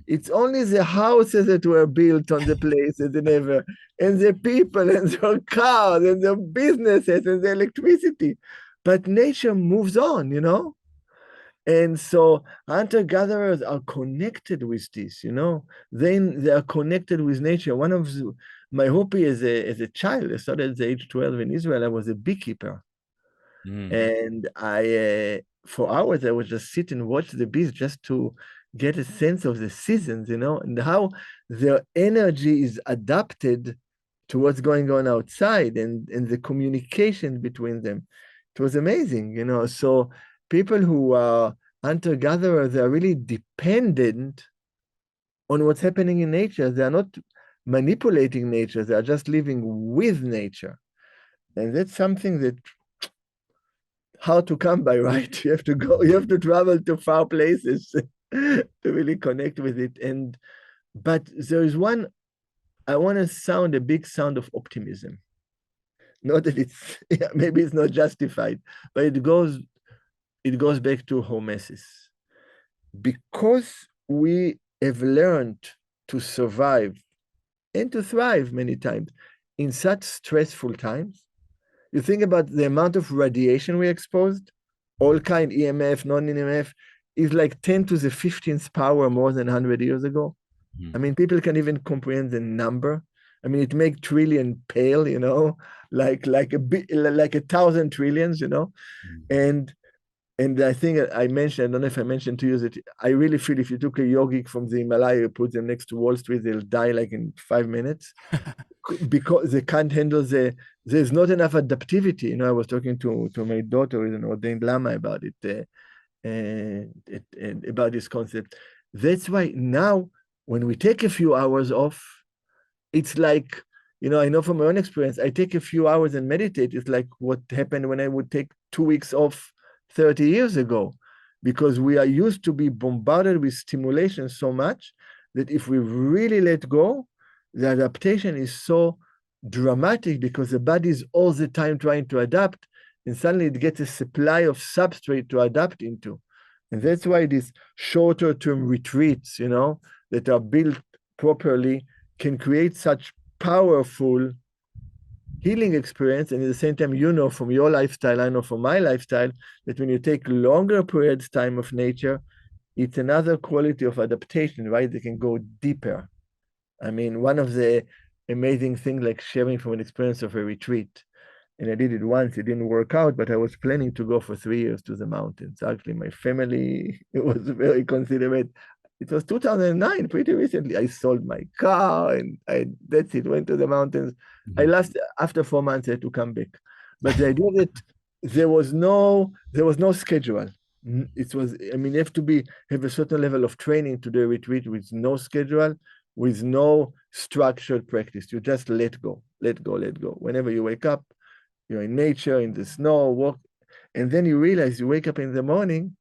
It's only the houses that were built on the places and the people and their cars and the businesses and the electricity. But nature moves on, And so hunter-gatherers are connected with this, They are connected with nature. One of my hobby as a child, I started at the age 12 in Israel. I was a beekeeper. And for hours, I would just sit and watch the bees just to get a sense of the seasons, and how their energy is adapted to what's going on outside, and the communication between them. It was amazing, So people who are hunter-gatherers, they are really dependent on what's happening in nature. They are not manipulating nature. They are just living with nature. And that's something that how to come by, right? You have to travel to far places to really connect with it. But there is one, I want to sound a big sound of optimism. Not that maybe it's not justified, but it goes back to hormesis. Because we have learned to survive and to thrive many times in such stressful times. You think about the amount of radiation we exposed, all kind, EMF, non-EMF, is like 10 to the 15th power more than 100 years ago. I mean, people can even comprehend the number. I mean, it makes trillion pale, like 1,000 trillions, And And I think I mentioned, I don't know if I mentioned to you that I really feel if you took a yogic from the Himalaya, you put them next to Wall Street, they'll die like in 5 minutes because they can't handle there's not enough adaptivity. You know, I was talking to my daughter, who's an ordained lama, about about this concept. That's why now, when we take a few hours off, it's like, you know, I know from my own experience, I take a few hours and meditate. It's like what happened when I would take 2 weeks off 30 years ago, because we are used to be bombarded with stimulation so much that if we really let go, the adaptation is so dramatic because the body is all the time trying to adapt, and suddenly it gets a supply of substrate to adapt into. And that's why these shorter term retreats, you know, that are built properly can create such powerful healing experience. And at the same time, you know, from your lifestyle, I know from my lifestyle, that when you take longer periods time of nature, it's another quality of adaptation, right? They can go deeper. I mean, one of the amazing things, like sharing from an experience of a retreat, and I did it once, it didn't work out, but I was planning to go for 3 years to the mountains. Actually, my family, it was very considerate. It was 2009, pretty recently. I sold my car and that's it, went to the mountains. I last, after 4 months, I had to come back. But the idea that there was no schedule. It was, I mean, you have to have a certain level of training to do a retreat with no schedule, with no structured practice. You just let go, let go, let go. Whenever you wake up, you're in nature, in the snow, walk, and then you realize you wake up in the morning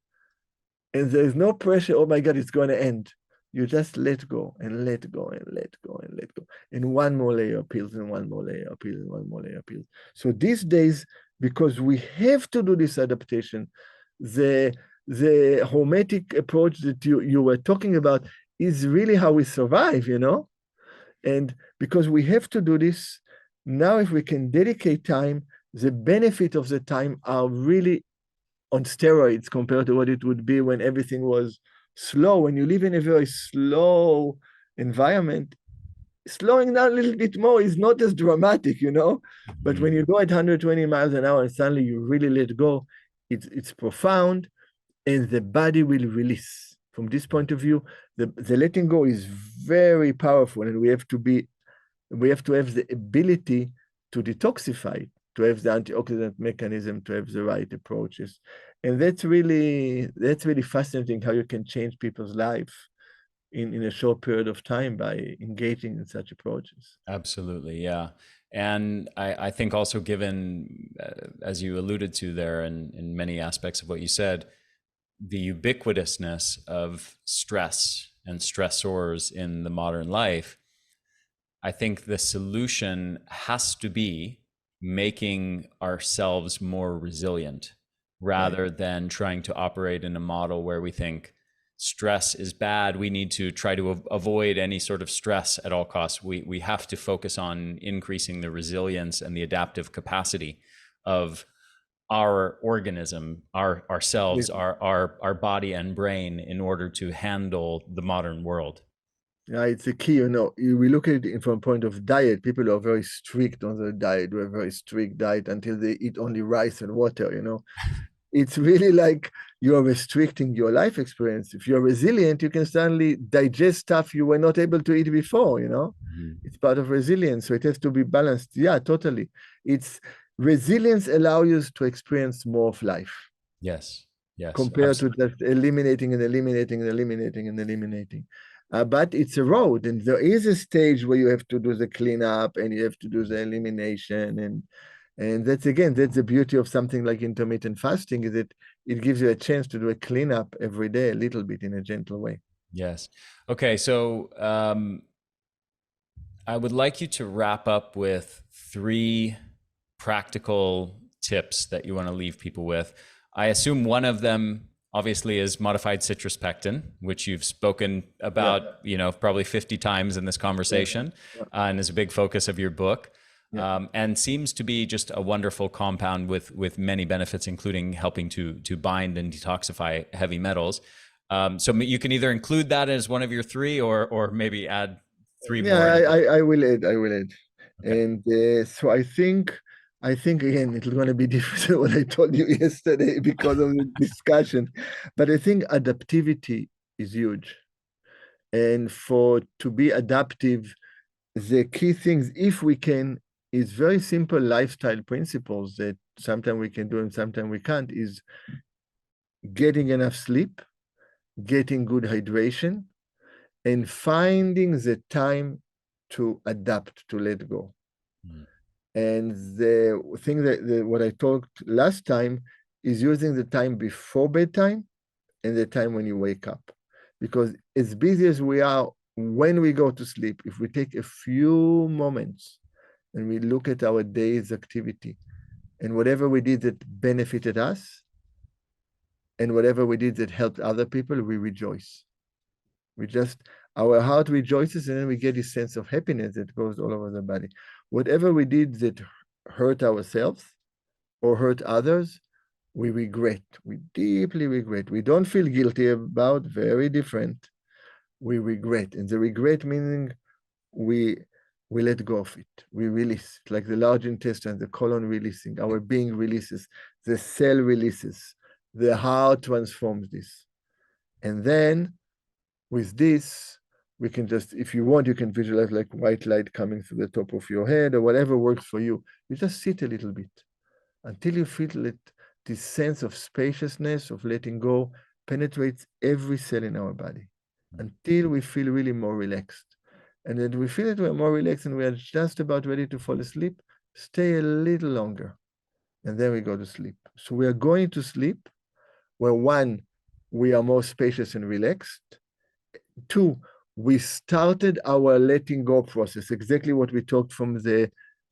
and there's no pressure, oh my God, it's going to end. You just let go and let go and let go and let go. And one more layer appeals and one more layer appeals and one more layer appeals. So these days, because we have to do this adaptation, the hormetic approach that you were talking about is really how we survive, you know? And because we have to do this, now if we can dedicate time, the benefit of the time are really on steroids compared to what it would be when everything was slow. When you live in a very slow environment, slowing down a little bit more is not as dramatic, you know? But when you go at 120 miles an hour and suddenly you really let go, it's profound, and the body will release. From this point of view, the letting go is very powerful, and we have to have the ability to detoxify, to have the antioxidant mechanism, to have the right approaches. And that's really fascinating how you can change people's life in a short period of time by engaging in such approaches. Absolutely, yeah. And I think also given, as you alluded to there in many aspects of what you said, the ubiquitousness of stress and stressors in the modern life, I think the solution has to be making ourselves more resilient rather than trying to operate in a model where we think stress is bad. We need to try to avoid any sort of stress at all costs. We have to focus on increasing the resilience and the adaptive capacity of our organism, ourselves, our body and brain in order to handle the modern world. Yeah, it's a key, you know. We look at it from a point of diet. People are very strict on their diet, do a very strict diet until they eat only rice and water, you know. It's really like you're restricting your life experience. If you're resilient, you can suddenly digest stuff you were not able to eat before, you know. It's part of resilience. So it has to be balanced. Yeah, totally. It's resilience allows you to experience more of life. Yes. Yes. Compared Absolutely. to just eliminating and eliminating and eliminating and eliminating. But it's a road, and there is a stage where you have to do the cleanup and you have to do the elimination, and that's the beauty of something like intermittent fasting, is that it gives you a chance to do a cleanup every day, a little bit in a gentle way. Yes. Okay. So I would like you to wrap up with 3 practical tips that you want to leave people with. I assume one of them obviously is modified citrus pectin, which you've spoken about, probably 50 times in this conversation, and is a big focus of your book. And seems to be just a wonderful compound with many benefits, including helping to bind and detoxify heavy metals. So you can either include that as one of your 3, or maybe add 3 more. I will add. Okay. And so I think I think again it's going to be different than what I told you yesterday because of the discussion. But I think adaptivity is huge. And for to be adaptive, the key things, if we can, is very simple lifestyle principles that sometimes we can do and sometimes we can't, is getting enough sleep, getting good hydration, and finding the time to adapt, to let go. Mm. And the thing that what I talked last time is using the time before bedtime and the time when you wake up. Because as busy as we are when we go to sleep, if we take a few moments and we look at our day's activity and whatever we did that benefited us and whatever we did that helped other people, we rejoice. We just, our heart rejoices and then we get this sense of happiness that goes all over the body. Whatever we did that hurt ourselves or hurt others, we regret. We deeply regret. We don't feel guilty about, very different. We regret. And the regret meaning we let go of it. We release, like the large intestine, the colon releasing, our being releases, the cell releases, the heart transforms this. And then with this, we can just, if you want, you can visualize like white light coming through the top of your head or whatever works for you. You just sit a little bit until you feel it, this sense of spaciousness, of letting go, penetrates every cell in our body until we feel really more relaxed. And then we feel that we're more relaxed and we are just about ready to fall asleep, stay a little longer. And then we go to sleep. So we are going to sleep where one, we are more spacious and relaxed. Two, we started our letting go process, exactly what we talked from the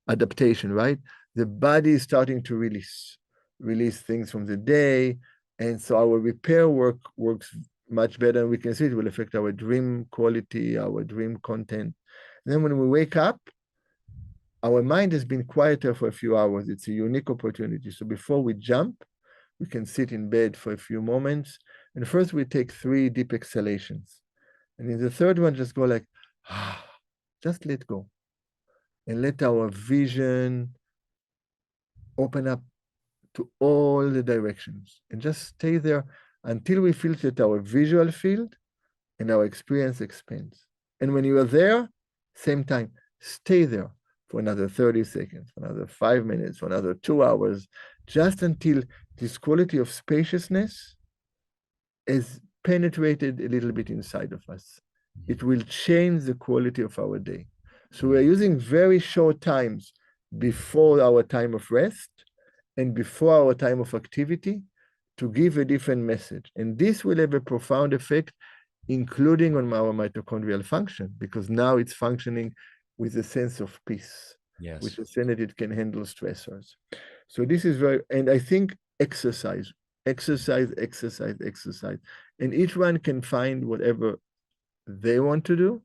adaptation, right? The body is starting to release things from the day. And so our repair works much better. And we can see it will affect our dream quality, our dream content. And then when we wake up, our mind has been quieter for a few hours. It's a unique opportunity. So before we jump, we can sit in bed for a few moments. And first we take 3 deep exhalations. And in the third one, just go like, just let go. And let our vision open up to all the directions. And just stay there until we feel that our visual field and our experience expands. And when you are there, same time, stay there for another 30 seconds, for another 5 minutes, for another 2 hours, just until this quality of spaciousness is penetrated a little bit inside of us. It will change the quality of our day. So we're using very short times before our time of rest and before our time of activity to give a different message. And this will have a profound effect, including on our mitochondrial function, because now it's functioning with a sense of peace, Yes. with a sense that it can handle stressors. So this is very, and I think exercise. And each one can find whatever they want to do.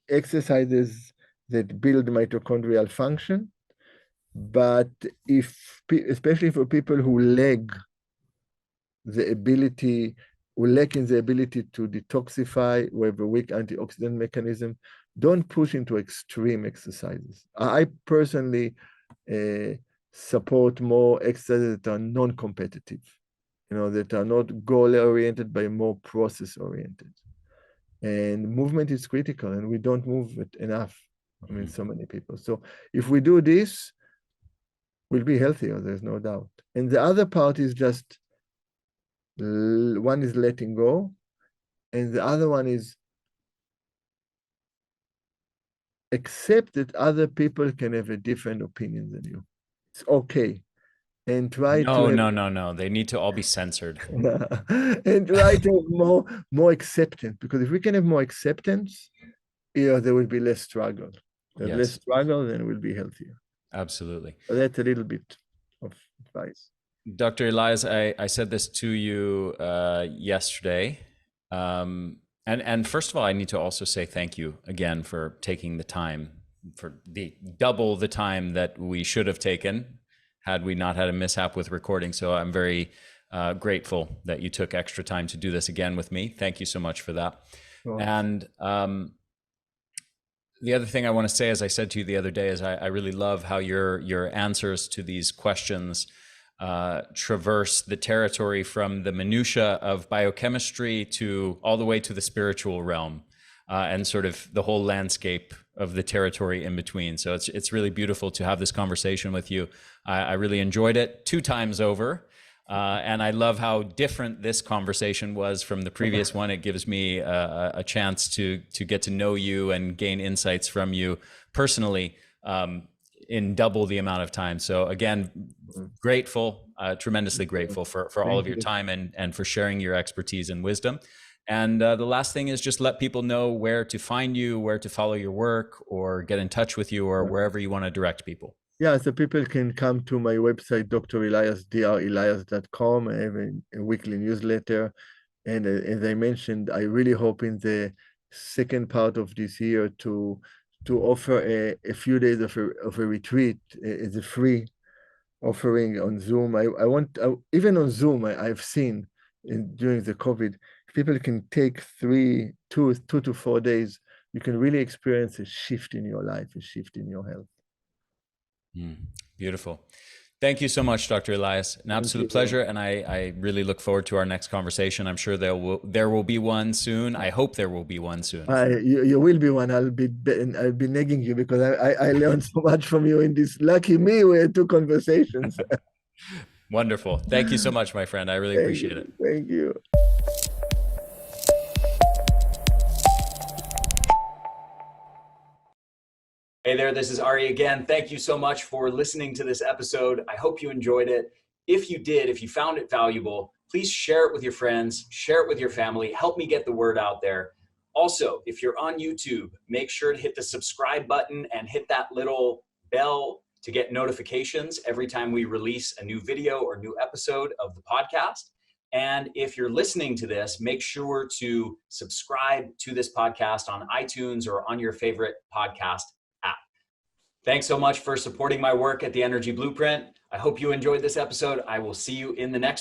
Exercises that build mitochondrial function. But especially for people who lack in the ability to detoxify, who have a weak antioxidant mechanism, don't push into extreme exercises. I personally support more exercises that are non-competitive, that are not goal-oriented, but more process-oriented. And movement is critical, and we don't move it enough. I mean, so many people. So if we do this, we'll be healthier, there's no doubt. And the other part is just, one is letting go, and the other one is accept that other people can have a different opinion than you. It's okay. And try to have No. They need to all be censored. and try to have more acceptance, because if we can have more acceptance, there will be less struggle. There's less struggle, then we'll be healthier. Absolutely. So that's a little bit of advice. Dr. Eliaz, I said this to you yesterday. And first of all, I need to also say thank you again for taking the time, for the double the time that we should have taken had we not had a mishap with recording. So I'm very grateful that you took extra time to do this again with me. Thank you so much for that. And The other thing I want to say, as I said to you the other day, is I really love how your answers to these questions traverse the territory from the minutia of biochemistry to all the way to the spiritual realm, and sort of the whole landscape of the territory in between. So it's really beautiful to have this conversation with you. I really enjoyed it 2 times over. And I love how different this conversation was from the previous one. It gives me a chance to get to know you and gain insights from you personally in double the amount of time. So again, grateful, tremendously grateful for all of your time and for sharing your expertise and wisdom. And the last thing is just let people know where to find you, where to follow your work, or get in touch with you, or wherever you want to direct people. Yeah, so people can come to my website, Dr. Eliaz, dreliaz.com. I have a weekly newsletter. And as I mentioned, I really hope in the second part of this year to offer a few days of a retreat as a free offering on Zoom. Even on Zoom, I've seen during the COVID, if people can take 2 to 4 days, you can really experience a shift in your life, a shift in your health. Beautiful. Thank you so much, Dr. Eliaz. An absolute pleasure. And I really look forward to our next conversation. I'm sure there will be one soon. I hope there will be one soon. You will be one. I'll be nagging you because I learned so much from you in this. Lucky me, we had 2 conversations. Wonderful. Thank you so much, my friend. I really appreciate it. Thank you. Hey there, this is Ari again. Thank you so much for listening to this episode. I hope you enjoyed it. If you did, if you found it valuable, please share it with your friends, share it with your family, help me get the word out there. Also, if you're on YouTube, make sure to hit the subscribe button and hit that little bell to get notifications every time we release a new video or new episode of the podcast. And if you're listening to this, make sure to subscribe to this podcast on iTunes or on your favorite podcast app. Thanks so much for supporting my work at the Energy Blueprint. I hope you enjoyed this episode. I will see you in the next